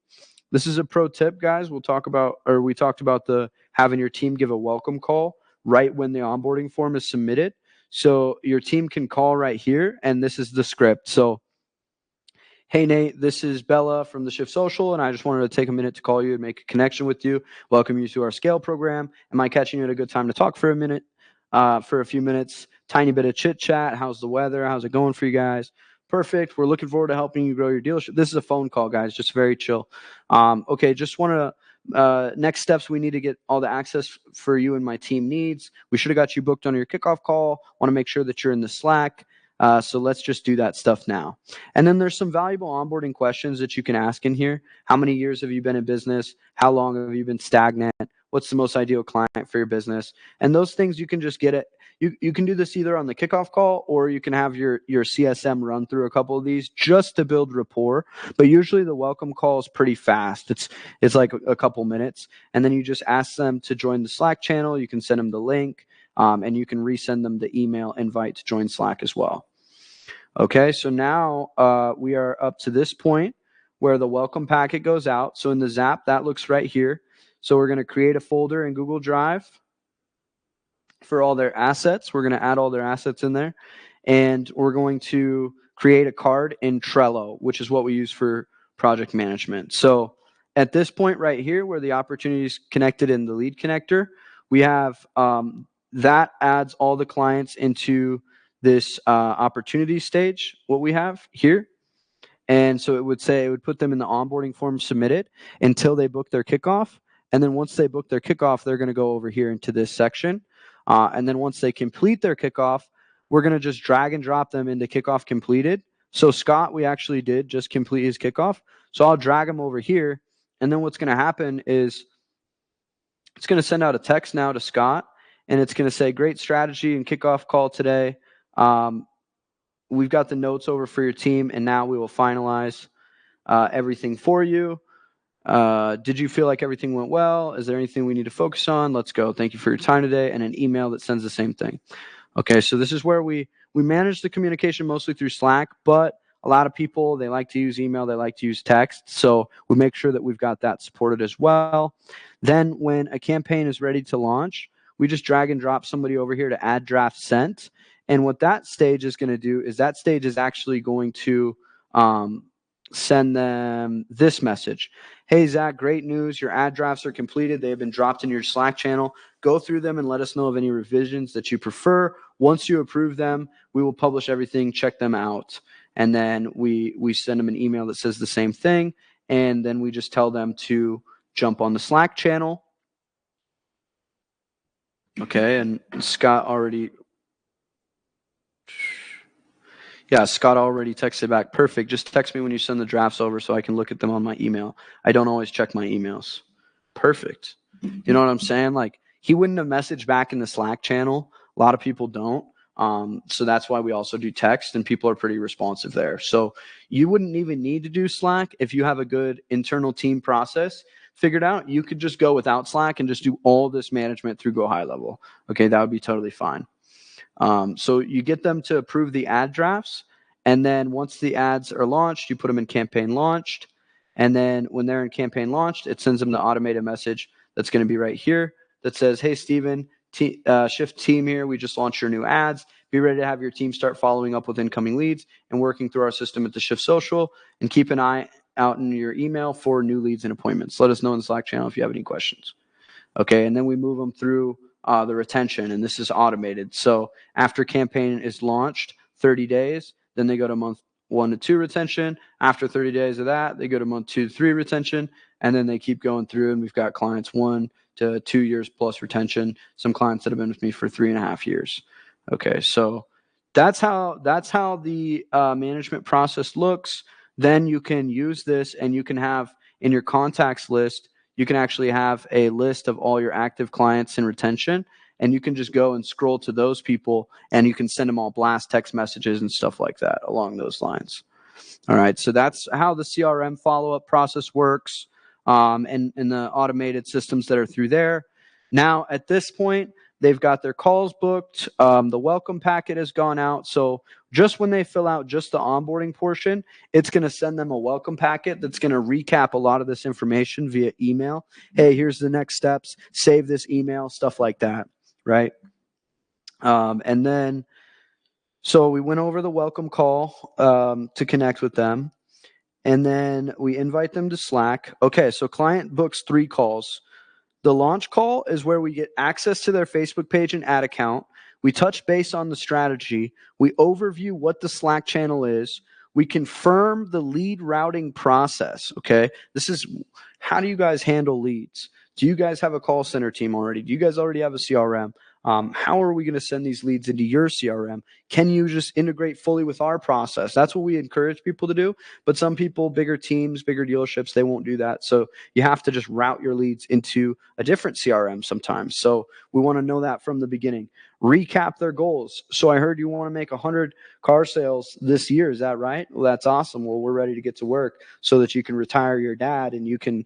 This is a pro tip, guys. We talked about the having your team give a welcome call right when the onboarding form is submitted. So your team can call right here, and this is the script. So, hey, Nate, this is Bella from the Shift Social, and I just wanted to take a minute to call you and make a connection with you. Welcome you to our Scale program. Am I catching you at a good time to talk for a minute? For a few minutes? tiny bit of chit chat. How's the weather? How's it going for you guys? Perfect. We're looking forward to helping you grow your dealership. This is a phone call, guys, just very chill. Okay, just want to, next steps, we need to get all the access for you and my team needs. We should have got you booked on your kickoff call. Want to make sure that you're in the Slack. So let's just do that stuff now. And then there's some valuable onboarding questions that you can ask in here. How many years have you been in business? How long have you been stagnant? What's the most ideal client for your business? And those things you can just get it. You can do this either on the kickoff call, or you can have your CSM run through a couple of these just to build rapport. But usually the welcome call is pretty fast. It's like a couple minutes. And then you just ask them to join the Slack channel. You can send them the link, and you can resend them the email invite to join Slack as well. Okay, so now we are up to this point where the welcome packet goes out. So in the Zap, that looks right here. So we're going to create a folder in Google Drive for all their assets. We're going to add all their assets in there. And we're going to create a card in Trello, which is what we use for project management. So at this point right here where the opportunity is connected in the lead connector, we have that adds all the clients into this opportunity stage, what we have here. And so it would put them in the onboarding form submitted until they book their kickoff. And then once they book their kickoff, they're going to go over here into this section. And then once they complete their kickoff, we're going to just drag and drop them into kickoff completed. So Scott, we actually did just complete his kickoff. So I'll drag him over here. And then what's going to happen is it's going to send out a text now to Scott. And it's going to say, great strategy and kickoff call today. We've got the notes over for your team, and now we will finalize everything for you. Did you feel like everything went well? Is there anything we need to focus on? Let's go. Thank you for your time today. And an email that sends the same thing. Okay, so this is where we manage the communication mostly through Slack, but a lot of people, they like to use email, they like to use text. So we make sure that we've got that supported as well. Then when a campaign is ready to launch, we just drag and drop somebody over here to add draft sent. And what that stage is going to do is that stage is actually going to send them this message. Hey, Zach, great news. Your ad drafts are completed. They have been dropped in your Slack channel. Go through them and let us know of any revisions that you prefer. Once you approve them, we will publish everything. Check them out. And then we send them an email that says the same thing. And then we just tell them to jump on the Slack channel. Okay, and Scott already texted back. Perfect. Just text me when you send the drafts over so I can look at them on my email. I don't always check my emails. Perfect. You know what I'm saying? Like, he wouldn't have messaged back in the Slack channel. A lot of people don't. So that's why we also do text, and people are pretty responsive there. So you wouldn't even need to do Slack if you have a good internal team process figured out. You could just go without Slack and just do all this management through Go High Level. Okay, that would be totally fine. So you get them to approve the ad drafts, and then once the ads are launched, you put them in campaign launched, and then when they're in campaign launched, it sends them the automated message that's going to be right here that says, hey, Steven, Shift team here. We just launched your new ads. Be ready to have your team start following up with incoming leads and working through our system at the Shift Social, and keep an eye out in your email for new leads and appointments. Let us know in the Slack channel if you have any questions. Okay, and then we move them through the retention, and this is automated. So after campaign is launched, 30 days, then they go to month 1 to 2 retention. After 30 days of that, they go to month 2 to 3 retention, and then they keep going through, and we've got clients 1 to 2 years plus retention. Some clients that have been with me for 3.5 years. Okay, so that's how the management process looks. Then you can use this, and you can have in your contacts list, you can actually have a list of all your active clients in retention, and you can just go and scroll to those people, and you can send them all blast text messages and stuff like that along those lines. All right, so that's how the CRM follow-up process works, and the automated systems that are through there. Now, at this point, they've got their calls booked. The welcome packet has gone out. So just when they fill out just the onboarding portion, it's going to send them a welcome packet that's going to recap a lot of this information via email. Hey, here's the next steps. Save this email, stuff like that, right? And then, so we went over the welcome call to connect with them. And then we invite them to Slack. Okay, so client books 3 calls. The launch call is where we get access to their Facebook page and ad account. We touch base on the strategy. We overview what the Slack channel is. We confirm the lead routing process. Okay. This is how do you guys handle leads? Do you guys have a call center team already? Do you guys already have a CRM? How are we going to send these leads into your CRM? Can you just integrate fully with our process? That's what we encourage people to do. But some people, bigger teams, bigger dealerships, they won't do that. So you have to just route your leads into a different CRM sometimes. So we want to know that from the beginning. Recap their goals. So I heard you want to make 100 car sales this year. Is that right? Well, that's awesome. Well, we're ready to get to work so that you can retire your dad and you can,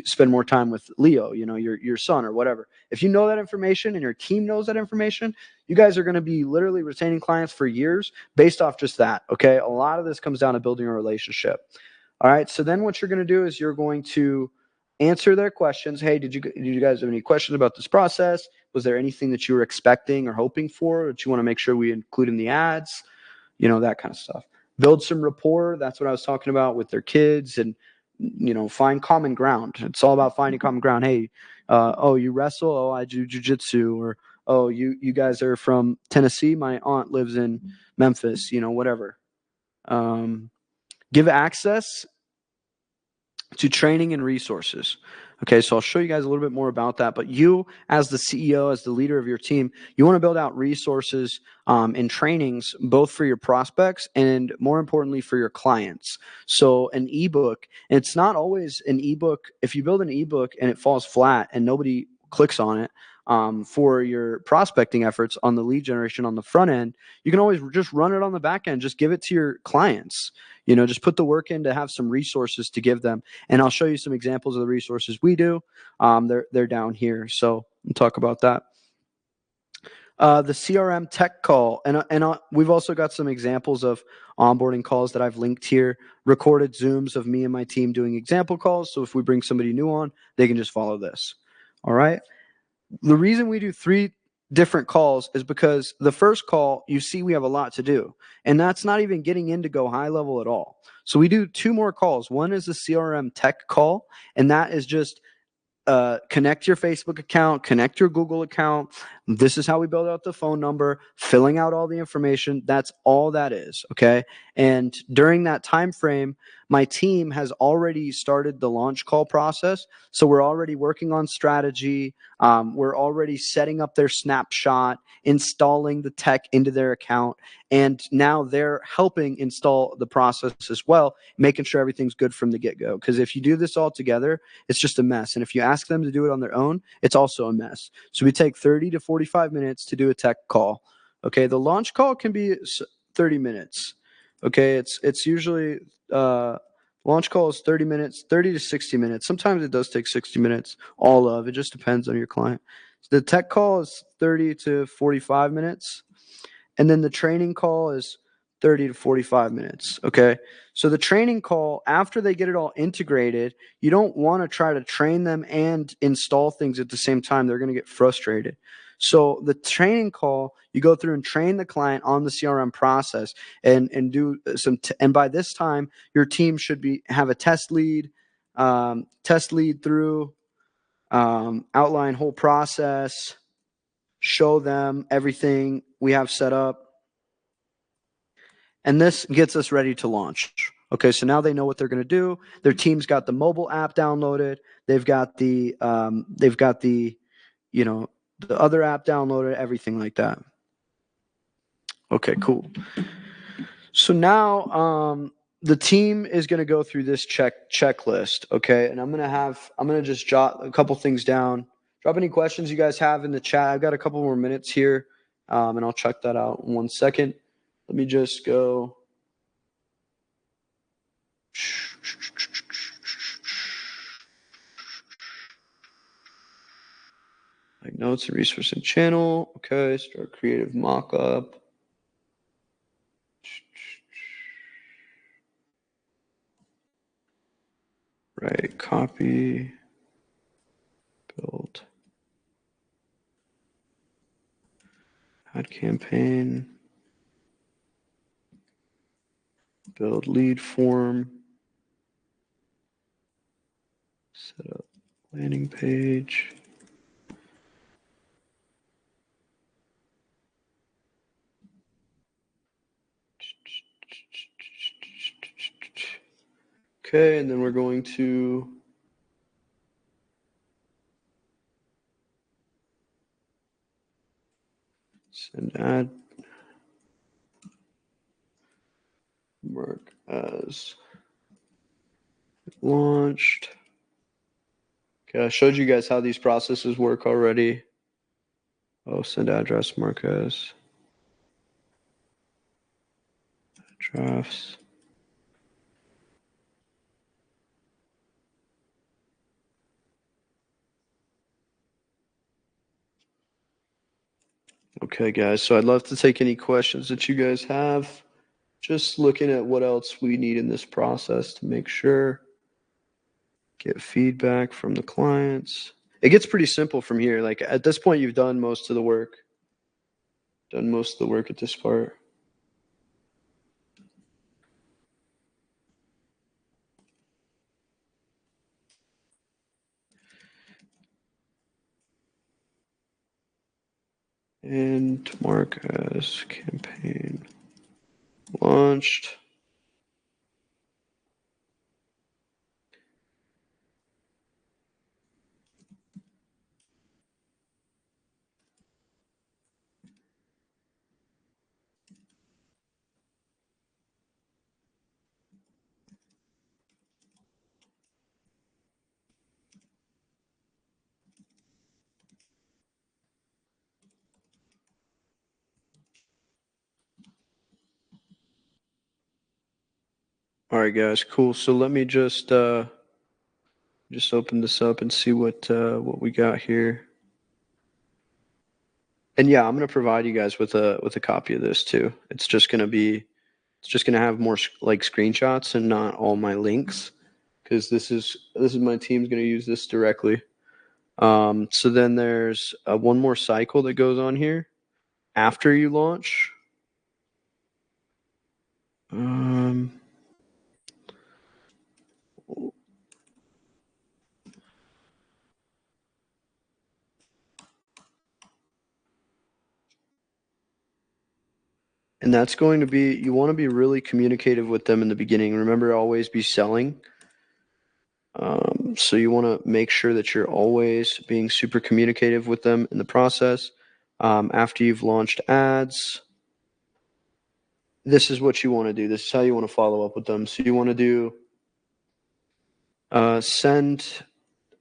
spend more time with Leo, your son or whatever. If you know that information and your team knows that information, you guys are going to be literally retaining clients for years based off just that. Okay. A lot of this comes down to building a relationship. All right. So then what you're going to do is you're going to answer their questions. Hey, did you guys have any questions about this process? Was there anything that you were expecting or hoping for that you want to make sure we include in the ads? That kind of stuff. Build some rapport. That's what I was talking about with their kids, and find common ground. It's all about finding common ground. Hey, you wrestle? Oh, I do jujitsu. Or, oh, you guys are from Tennessee? My aunt lives in Memphis, whatever. Give access to training and resources. Okay, so I'll show you guys a little bit more about that. But you, as the CEO, as the leader of your team, you want to build out resources and trainings, both for your prospects and more importantly for your clients. So an ebook, and it's not always an ebook. If you build an ebook and it falls flat and nobody clicks on it, for your prospecting efforts on the lead generation on the front end, you can always just run it on the back end. Just give it to your clients. Just put the work in to have some resources to give them. And I'll show you some examples of the resources we do. They're down here. So we'll talk about that. The CRM tech call. And we've also got some examples of onboarding calls that I've linked here, recorded Zooms of me and my team doing example calls. So if we bring somebody new on, they can just follow this. All right. The reason we do 3 different calls is because the first call, you see, we have a lot to do, and that's not even getting into go high level at all. So we do 2 more calls. One is the CRM tech call, and that is just connect your Facebook account, connect your Google account. This is how we build out the phone number, filling out all the information. That's all that is. Okay. And during that time frame, my team has already started the launch call process. So we're already working on strategy. We're already setting up their snapshot, installing the tech into their account. And now they're helping install the process as well, making sure everything's good from the get-go. Because if you do this all together, it's just a mess. And if you ask them to do it on their own, it's also a mess. So we take 30 to 45 minutes to do a tech call. Okay, the launch call can be 30 minutes. Okay, it's usually launch call is 30 minutes, 30 to 60 minutes. Sometimes it does take 60 minutes, it just depends on your client. The tech call is 30 to 45 minutes. And then the training call is 30 to 45 minutes. Okay. So the training call, after they get it all integrated, you don't want to try to train them and install things at the same time. They're going to get frustrated. So the training call, you go through and train the client on the CRM process and do some, and by this time, your team should have a test lead through, outline whole process, show them everything we have set up. And this gets us ready to launch. Okay, so now they know what they're going to do. Their team's got the mobile app downloaded. They've got the the other app downloaded, everything like that. Okay, cool. So now the team is going to go through this checklist. Okay, and I'm going to just jot a couple things down. Drop any questions you guys have in the chat. I've got a couple more minutes here, and I'll check that out in 1 second. Let me just go. Like notes and resource and channel. Okay, start creative mockup. Right, copy, build, add campaign, build lead form, set up landing page. Okay, and then we're going to send ad, mark as launched. Okay, I showed you guys how these processes work already. Oh, send address, mark as drafts. Okay, guys, so I'd love to take any questions that you guys have. Just looking at what else we need in this process to make sure. Get feedback from the clients. It gets pretty simple from here. Like at this point, you've done most of the work. Done most of the work at this part. And mark as campaign launched. All right, guys, cool. So let me just open this up and see what we got here. And yeah, I'm gonna provide you guys with a copy of this too. It's just gonna have more like screenshots and not all my links, because this is my team's gonna use this directly. So then there's one more cycle that goes on here after you launch. And that's going to be, you want to be really communicative with them in the beginning. Remember, always be selling. So you want to make sure that you're always being super communicative with them in the process. After you've launched ads, this is what you want to do. This is how you want to follow up with them. So you want to do send.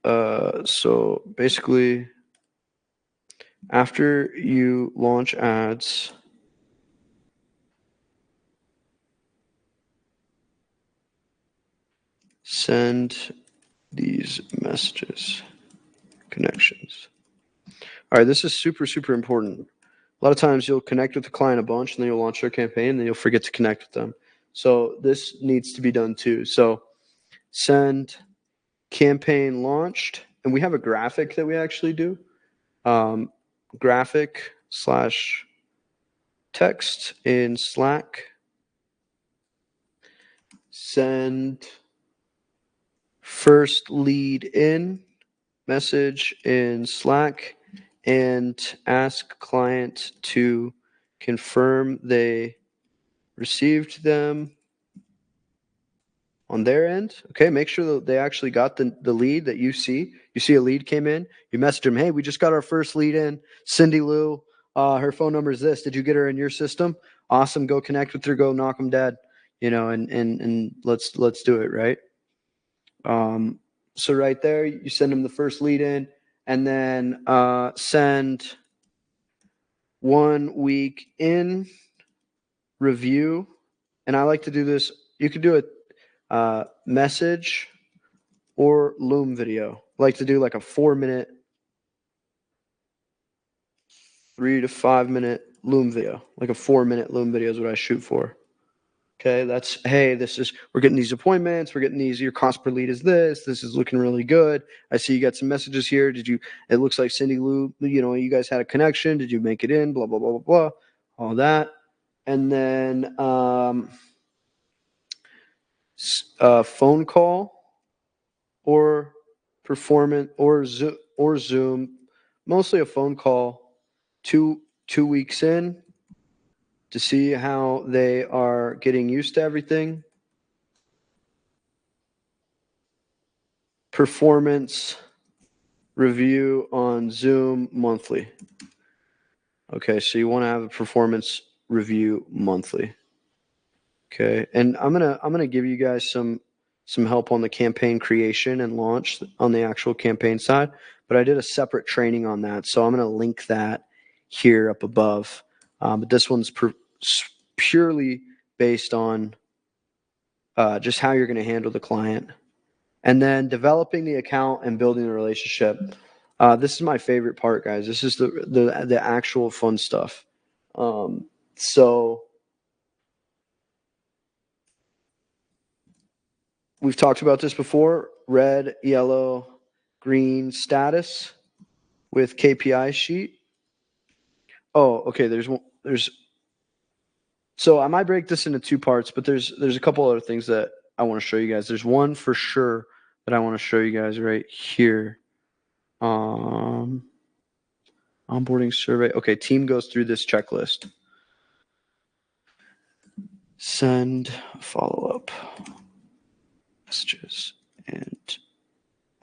So basically, after you launch ads, send these messages, connections. All right, this is super, super important. A lot of times you'll connect with the client a bunch and then you'll launch their campaign and then you'll forget to connect with them. So this needs to be done too. So send campaign launched, and we have a graphic that we actually do. Graphic / text in Slack. Send first lead in message in Slack, and ask client to confirm they received them on their end. Okay, make sure that they actually got the lead that you see. You see a lead came in, you message them, hey, we just got our first lead in, Cindy Lou, her phone number is this. Did you get her in your system? Awesome, go connect with her, go knock them dead, and let's do it, right? So right there, you send them the first lead in, and then send 1 week in review. And I like to do this. You could do a message or Loom video. I like to do like a 4-minute, 3 to 5 minute Loom video. Like a 4-minute Loom video is what I shoot for. Okay, that's, hey, we're getting these appointments, we're getting these, your cost per lead is this is looking really good. I see you got some messages here. It looks like Cindy Lou, you guys had a connection. Did you make it in? Blah, blah, blah, blah, blah, all that. And then phone call or performance or Zoom, mostly a phone call 2 weeks in to see how they are getting used to everything. performance review on Zoom monthly. Okay, so you want to have a performance review monthly. Okay, and I'm gonna give you guys some help on the campaign creation and launch on the actual campaign side, but I did a separate training on that, so I'm gonna link that here up above. But this one's purely based on just how you're gonna handle the client, and then developing the account and building the relationship. This is my favorite part, guys. This is the actual fun stuff. So we've talked about this before: red, yellow, green status with KPI sheet. Oh, okay. So I might break this into two parts, but there's a couple other things that I want to show you guys. There's one for sure that I want to show you guys right here. Onboarding survey. Okay, team goes through this checklist. Send follow-up messages and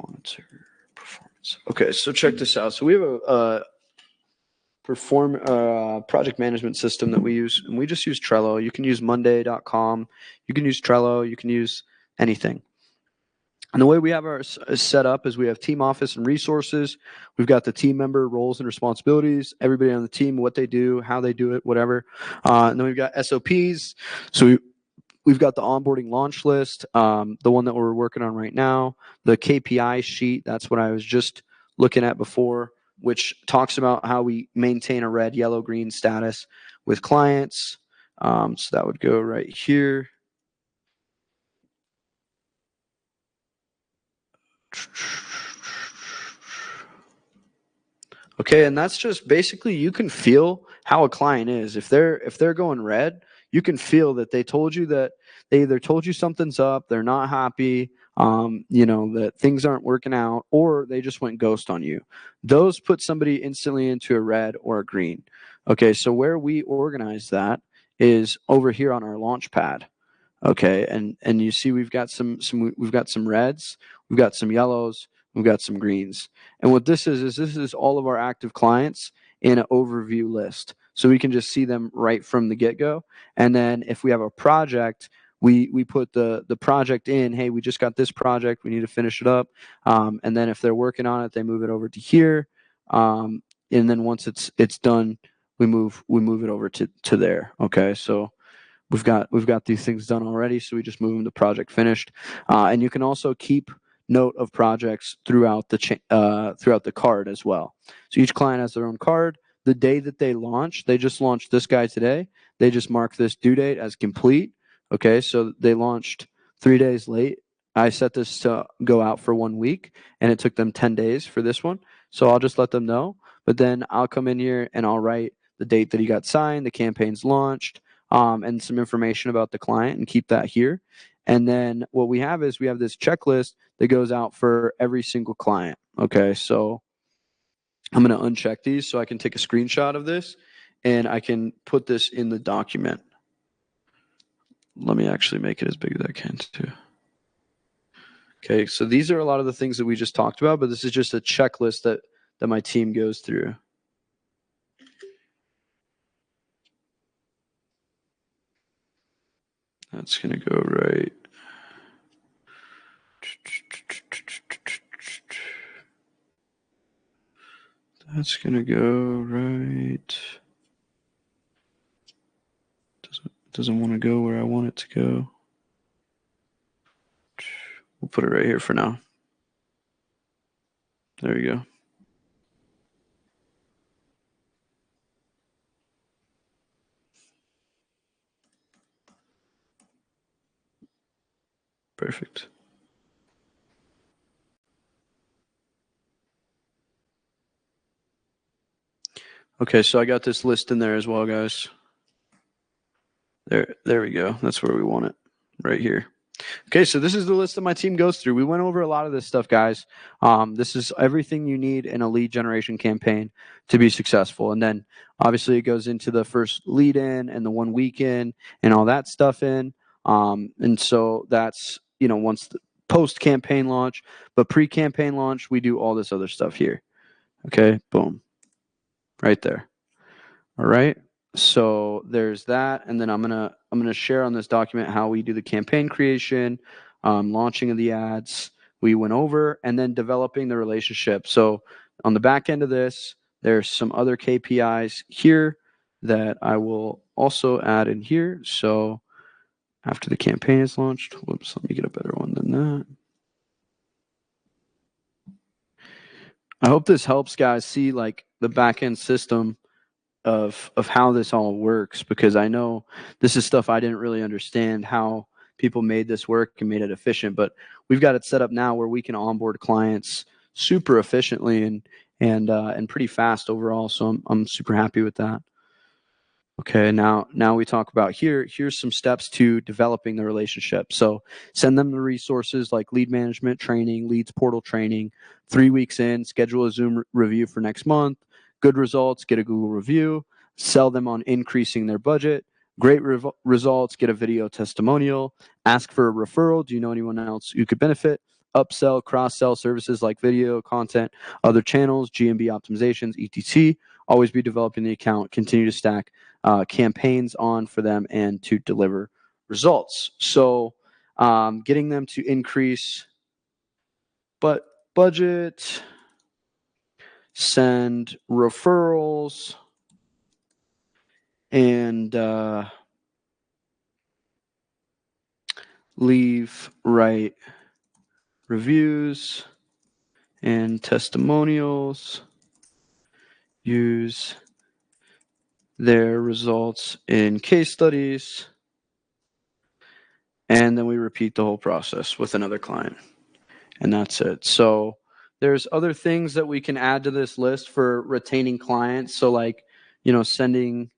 monitor performance. Okay, so check this out. So we have a project management system that we use, and we just use Trello. You can use Monday.com. You can use Trello. You can use anything. And the way we have ours set up is we have team office and resources. We've got the team member roles and responsibilities, everybody on the team, what they do, how they do it, whatever. And then we've got SOPs. So we've got the onboarding launch list, the one that we're working on right now, the KPI sheet. That's what I was just looking at before, which talks about how we maintain a red, yellow, green status with clients. So that would go right here. Okay, and that's just basically, you can feel how a client is. If they're going red, you can feel that they either told you something's up, they're not happy, that things aren't working out, or they just went ghost on you. Those put somebody instantly into a red or a green. Okay, so where we organize that is over here on our launch pad. Okay, and you see we've got some reds, we've got some yellows, we've got some greens. And what this is all of our active clients in an overview list. So we can just see them right from the get-go. And then if we have a project, we put the project in, hey, we just got this project, we need to finish it up. And then if they're working on it, they move it over to here. And then once it's done, we move it over to there. Okay, so we've got these things done already, so we just move them to project finished. And you can also keep note of projects throughout the card as well. So each client has their own card. The day that they launch, they just launched this guy today. They just mark this due date as complete. Okay, so they launched 3 days late. I set this to go out for 1 week, and it took them 10 days for this one. So I'll just let them know. But then I'll come in here and I'll write the date that he got signed, the campaign's launched, and some information about the client, and keep that here. And then what we have is we have this checklist that goes out for every single client. Okay, so I'm going to uncheck these so I can take a screenshot of this and I can put this in the document. Let me actually make it as big as I can too. Okay, so these are a lot of the things that we just talked about, but this is just a checklist that my team goes through. That's going to go right. That's going to go right. Doesn't want to go where I want it to go. We'll put it right here for now. There you go. Perfect. Okay, so I got this list in there as well, guys. There we go. That's where we want it, right here. Okay, so this is the list that my team goes through. We went over a lot of this stuff, guys. This is everything you need in a lead generation campaign to be successful. And then obviously it goes into the first lead in and the 1 week in and all that stuff in. And so that's, once post-campaign launch, but pre-campaign launch, we do all this other stuff here. Okay, boom, right there. All right, so there's that, and then I'm gonna share on this document how we do the campaign creation, launching of the ads. We went over, and then developing the relationship. So on the back end of this, there's some other KPIs here that I will also add in here. So after the campaign is launched, whoops, let me get a better one than that. I hope this helps guys see like the back end system of how this all works, because I know this is stuff I didn't really understand how people made this work and made it efficient, but we've got it set up now where we can onboard clients super efficiently and pretty fast overall. So I'm super happy with that. Okay, now we talk about here's some steps to developing the relationship. So send them the resources like lead management training, leads portal training. 3 weeks in, schedule a Zoom review for next month. Good results, get a Google review. Sell them on increasing their budget. Great results, get a video testimonial. Ask for a referral. Do you know anyone else who could benefit? Upsell, cross-sell services like video, content, other channels, GMB optimizations, etc. Always be developing the account. Continue to stack campaigns on for them and to deliver results. So getting them to increase budget, send referrals, and write reviews and testimonials, use their results in case studies, and then we repeat the whole process with another client, and that's it. So there's other things that we can add to this list for retaining clients. So like, you know, sending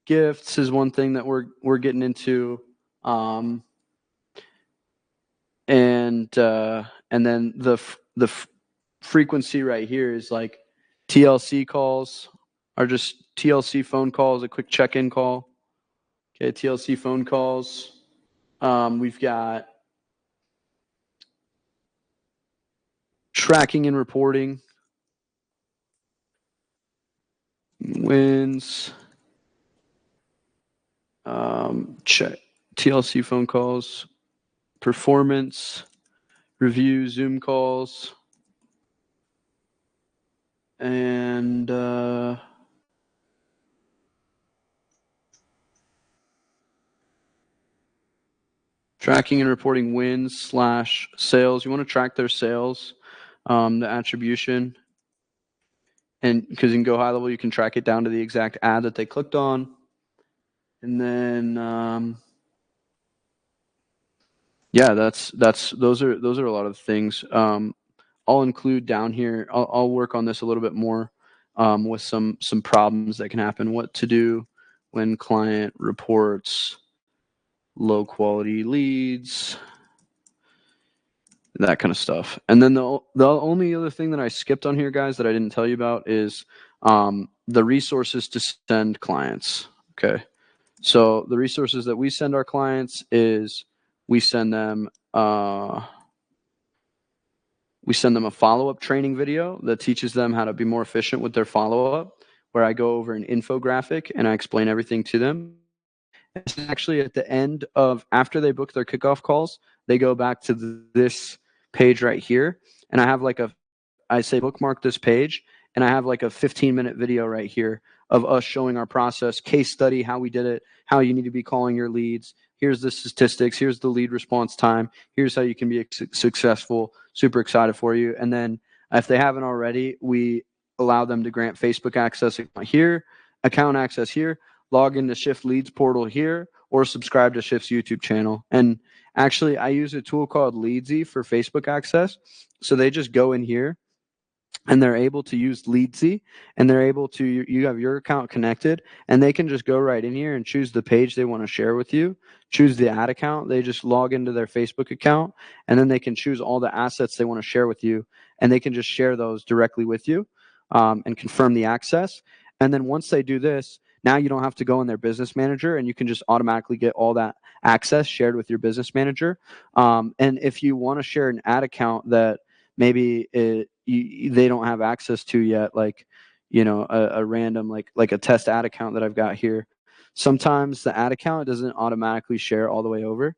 gifts is one thing that we're getting into, and then the frequency right here is like TLC calls are just TLC phone calls, a quick check-in call. Okay, TLC phone calls. We've got tracking and reporting, wins, check TLC phone calls, performance, review Zoom calls, and tracking and reporting wins / sales. You want to track their sales, the attribution. And because in Go High Level, you can track it down to the exact ad that they clicked on. And then, yeah, those are a lot of things. I'll include down here. I'll work on this a little bit more with some problems that can happen. What to do when client reports low quality leads, that kind of stuff. And then the only other thing that I skipped on here, guys, that I didn't tell you about is the resources to send clients. Okay, so the resources that we send our clients is we send them a follow-up training video that teaches them how to be more efficient with their follow-up, where I go over an infographic and I explain everything to them. It's actually at the end of, after they book their kickoff calls, they go back to this page right here, and I have like I say bookmark this page, and I have like a 15-minute video right here of us showing our process, case study, how we did it, how you need to be calling your leads. Here's the statistics. Here's the lead response time. Here's how you can be successful. Super excited for you. And then if they haven't already, we allow them to grant Facebook access here, account access here, log into Shift Leads portal here, or subscribe to Shift's YouTube channel. And actually, I use a tool called Leadsy for Facebook access. So they just go in here and they're able to use Leadsy, and they're able to, you have your account connected, and they can just go right in here and choose the page they want to share with you, choose the ad account. They just log into their Facebook account, and then they can choose all the assets they want to share with you, and they can just share those directly with you and confirm the access. And then once they do this, Now you don't have to go in their business manager, and you can just automatically get all that access shared with your business manager. And if you want to share an ad account that maybe they don't have access to yet, like, a random, like a test ad account that I've got here, sometimes the ad account doesn't automatically share all the way over.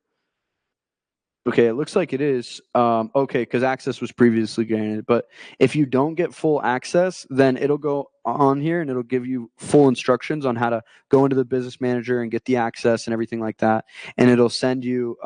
Okay, it looks like it is. Okay, because access was previously granted. But if you don't get full access, then it'll go on here and it'll give you full instructions on how to go into the business manager and get the access and everything like that. And it'll send you,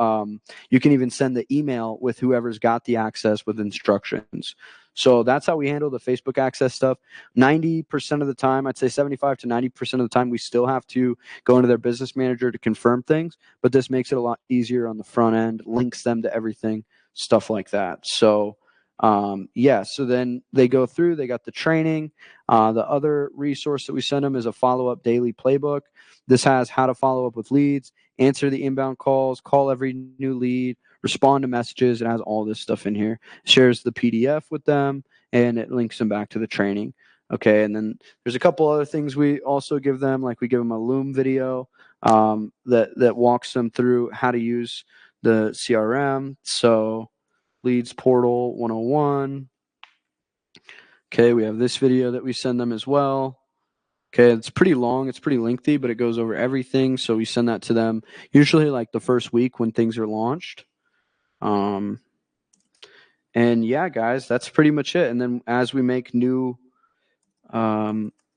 you can even send the email with whoever's got the access with instructions. So that's how we handle the Facebook access stuff. 90% of the time, I'd say 75 to 90% of the time, we still have to go into their business manager to confirm things, but this makes it a lot easier on the front end, links them to everything, stuff like that. So so then they go through, they got the training. The other resource that we send them is a follow-up daily playbook. This has how to follow up with leads, answer the inbound calls, call every new lead, respond to messages. It has all this stuff in here. Shares the PDF with them, and it links them back to the training. Okay, and then there's a couple other things we also give them, like we give them a Loom video that walks them through how to use the CRM. So Leads Portal 101. Okay, we have this video that we send them as well. Okay, it's pretty long, it's pretty lengthy, but it goes over everything. So we send that to them usually like the first week when things are launched. And yeah, guys, that's pretty much it. And then as we make new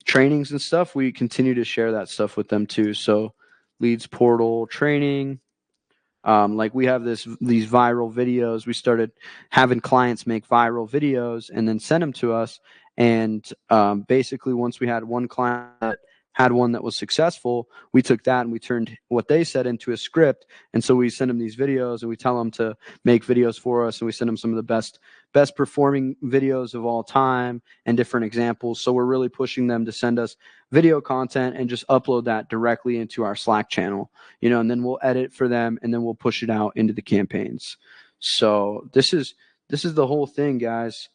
trainings and stuff, we continue to share that stuff with them too. So Leads Portal training, like we have these viral videos. We started having clients make viral videos and then send them to us. And basically, once we had one client that had one that was successful, we took that and we turned what they said into a script. And so we send them these videos and we tell them to make videos for us. And we send them some of the best performing videos of all time and different examples. So we're really pushing them to send us video content and just upload that directly into our Slack channel, and then we'll edit for them and then we'll push it out into the campaigns. So this is the whole thing, guys.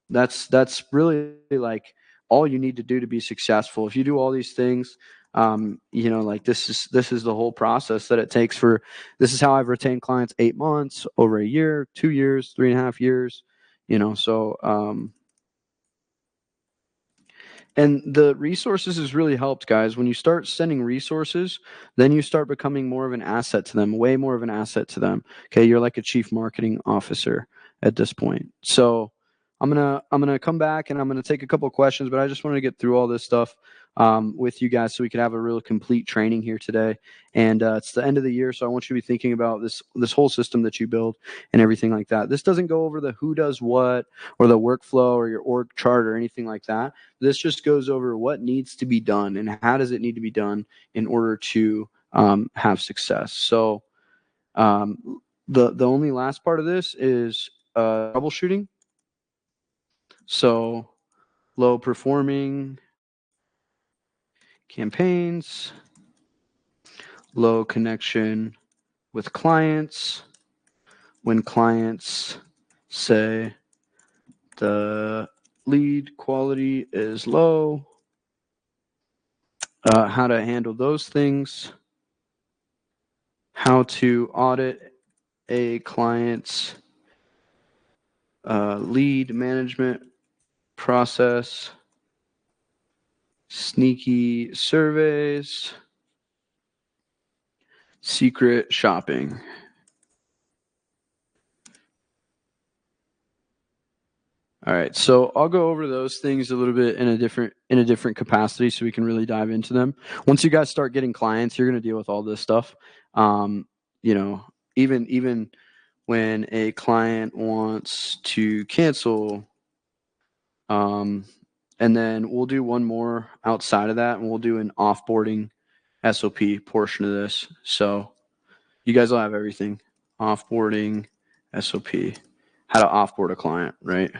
That's really like all you need to do to be successful. If you do all these things, like this is the whole process that it takes this is how I've retained clients 8 months, over a year, 2 years, 3.5 years, so, and the resources has really helped, guys. When you start sending resources, then you start becoming more of an asset to them, way more of an asset to them. Okay. You're like a chief marketing officer at this point. So I'm gonna come back and I'm gonna take a couple of questions, but I just wanted to get through all this stuff with you guys so we could have a real complete training here today. And it's the end of the year, so I want you to be thinking about this whole system that you build and everything like that. This doesn't go over the who does what or the workflow or your org chart or anything like that. This just goes over what needs to be done and how does it need to be done in order to have success. So the only last part of this is troubleshooting. So low performing campaigns, low connection with clients, when clients say the lead quality is low, how to handle those things, how to audit a client's lead management process, sneaky surveys, secret shopping. All right, so I'll go over those things a little bit in a different capacity so we can really dive into them. Once you guys start getting clients, you're going to deal with all this stuff. Even when a client wants to cancel, and then we'll do one more outside of that, and we'll do an offboarding SOP portion of this. So you guys will have everything. Offboarding SOP, how to offboard a client, right?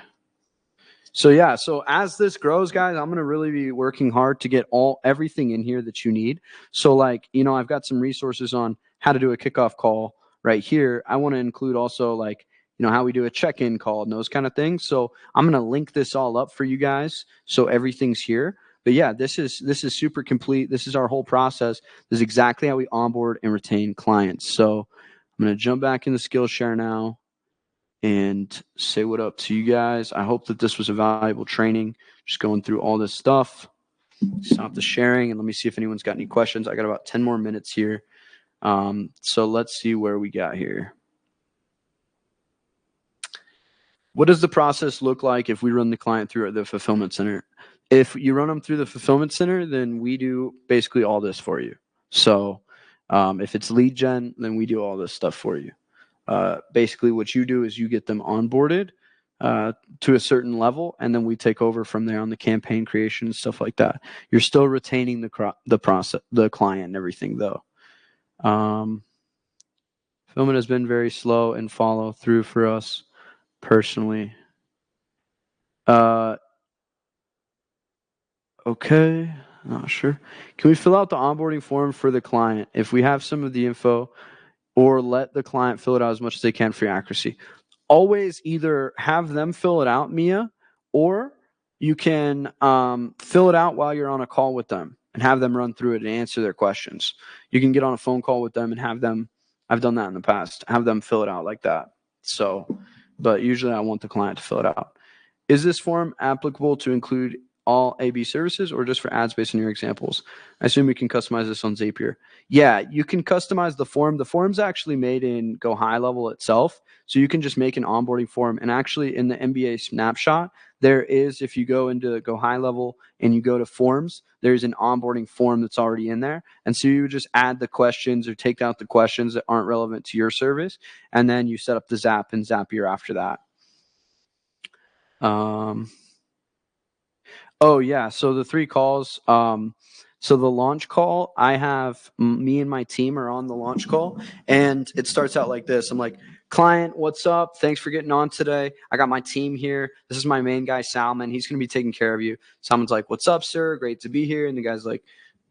So yeah, so as this grows, guys, I'm going to really be working hard to get everything in here that you need. So like, I've got some resources on how to do a kickoff call right here. I want to include also like, how we do a check-in call and those kind of things. So I'm going to link this all up for you guys. So everything's here. But yeah, this is super complete. This is our whole process. This is exactly how we onboard and retain clients. So I'm going to jump back into Skillshare now and say what up to you guys. I hope that this was a valuable training. Just going through all this stuff. Stop the sharing and let me see if anyone's got any questions. I got about 10 more minutes here. So let's see where we got here. What does the process look like if we run the client through the fulfillment center? If you run them through the fulfillment center, then we do basically all this for you. So if it's lead gen, then we do all this stuff for you. Basically what you do is you get them onboarded to a certain level, and then we take over from there on the campaign creation and stuff like that. You're still retaining the process, the client and everything though. Fulfillment has been very slow and follow through for us personally. Okay, not sure. Can we fill out the onboarding form for the client if we have some of the info, or let the client fill it out as much as they can for your accuracy? Always either have them fill it out, Mia, or you can fill it out while you're on a call with them and have them run through it and answer their questions. You can get on a phone call with them and have them, I've done that in the past, have them fill it out like that. So, but usually I want the client to fill it out. Is this form applicable to include all AB services or just for ads based on your examples? I assume we can customize this on Zapier. Yeah, you can customize the form. The form's actually made in Go High Level itself. So you can just make an onboarding form. And actually in the MBA snapshot, there is, if you go into Go High Level and you go to forms, there's an onboarding form that's already in there. And so you just add the questions or take out the questions that aren't relevant to your service. And then you set up the Zap and Zapier after that. Oh yeah. So the 3 calls, so the launch call, I have me and my team are on the launch call, and it starts out like this. I'm like, client, what's up? Thanks for getting on today. I got my team here. This is my main guy, Salman. He's going to be taking care of you. Salman's like, what's up, sir? Great to be here. And the guy's like,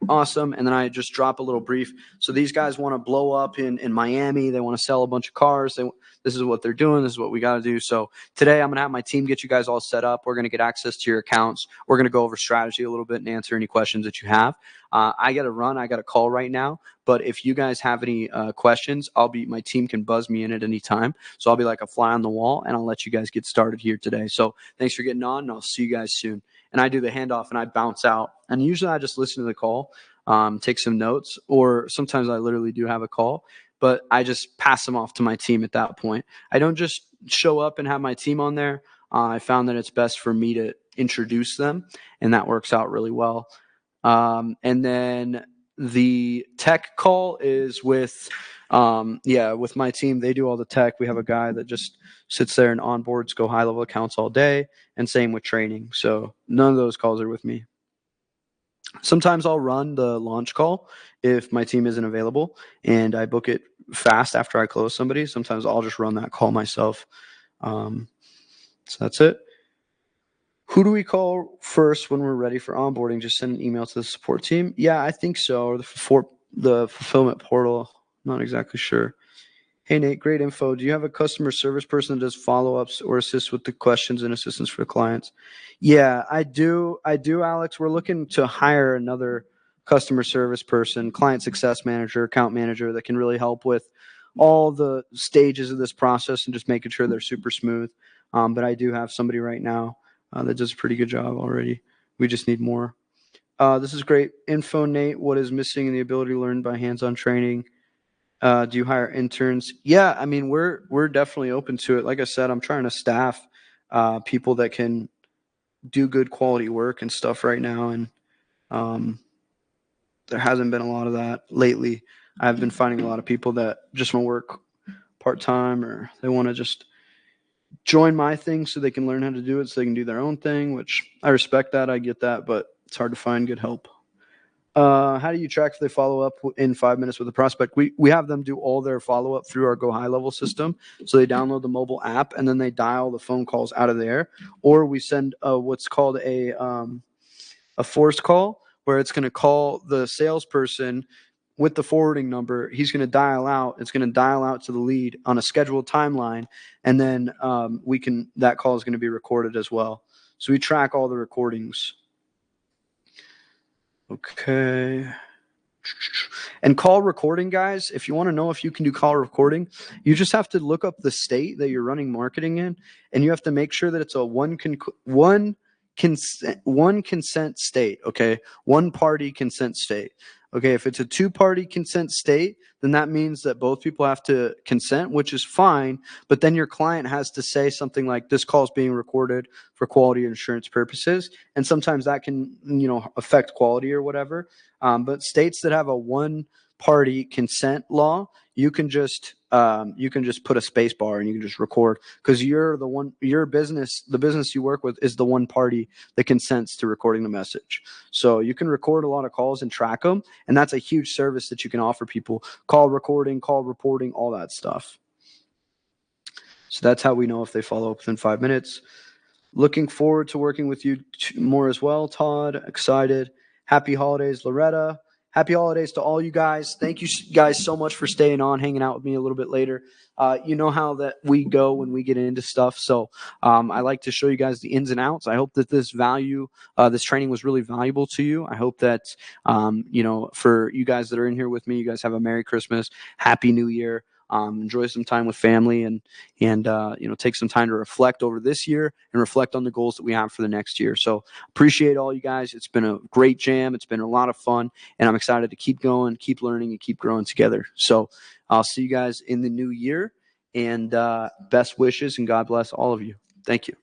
awesome. And then I just drop a little brief. So these guys want to blow up in Miami. They want to sell a bunch of cars. This is what they're doing. This is what we got to do. So today I'm going to have my team get you guys all set up. We're going to get access to your accounts. We're going to go over strategy a little bit and answer any questions that you have. I got to run. I got a call right now. But if you guys have any questions, my team can buzz me in at any time. So I'll be like a fly on the wall, and I'll let you guys get started here today. So thanks for getting on, and I'll see you guys soon. And I do the handoff and I bounce out. And usually I just listen to the call, take some notes, or sometimes I literally do have a call, but I just pass them off to my team at that point. I don't just show up and have my team on there. I found that it's best for me to introduce them, and that works out really well. And then the tech call is with my team. They do all the tech. We have a guy that just sits there and onboards Go High Level accounts all day, and same with training. So none of those calls are with me. Sometimes I'll run the launch call if my team isn't available and I book it fast after I close somebody. Sometimes I'll just run that call myself. So that's it. Who do we call first when we're ready for onboarding? Just send an email to the support team. Yeah, I think so. Or the fulfillment portal. Not exactly sure. Hey, Nate, great info. Do you have a customer service person that does follow-ups or assists with the questions and assistance for the clients? Yeah, I do, Alex. We're looking to hire another customer service person, client success manager, account manager that can really help with all the stages of this process and just making sure they're super smooth. But I do have somebody right now that does a pretty good job already. We just need more. This is great info, Nate. What is missing in the ability to learn by hands-on training? Do you hire interns? Yeah, I mean, we're definitely open to it. Like I said, I'm trying to staff people that can do good quality work and stuff right now. And there hasn't been a lot of that lately. I've been finding a lot of people that just want to work part-time, or they want to just join my thing so they can learn how to do it so they can do their own thing, which I respect that. I get that, but it's hard to find good help. How do you track if they follow up in 5 minutes with a prospect? We have them do all their follow up through our Go High Level system. So they download the mobile app and then they dial the phone calls out of there, or we send what's called a force call, where it's going to call the salesperson with the forwarding number. He's going to dial out. It's going to dial out to the lead on a scheduled timeline, and then that call is going to be recorded as well. So we track all the recordings. Okay. And call recording, guys, if you want to know if you can do call recording, you just have to look up the state that you're running marketing in, and you have to make sure that it's a one consent state, okay? One party consent state. Okay, if it's a two-party consent state, then that means that both people have to consent, which is fine, but then your client has to say something like, this call is being recorded for quality insurance purposes, and sometimes that can, affect quality or whatever. But states that have a one-party consent law, you can just put a space bar and you can just record, because the business you work with is the one party that consents to recording the message. So you can record a lot of calls and track them, and that's a huge service that you can offer people: call recording, call reporting, all that stuff. So that's how we know if they follow up within 5 minutes. Looking forward to working with you more as well, Todd. Excited. Happy holidays, Loretta. Happy holidays to all you guys. Thank you guys so much for staying on, hanging out with me a little bit later. You know how that we go when we get into stuff. So I like to show you guys the ins and outs. I hope that this training was really valuable to you. I hope that, for you guys that are in here with me, you guys have a Merry Christmas, Happy New Year. Enjoy some time with family and take some time to reflect over this year and reflect on the goals that we have for the next year. So appreciate all you guys. It's been a great jam. It's been a lot of fun, and I'm excited to keep going, keep learning, and keep growing together. So I'll see you guys in the new year, and best wishes, and God bless all of you. Thank you.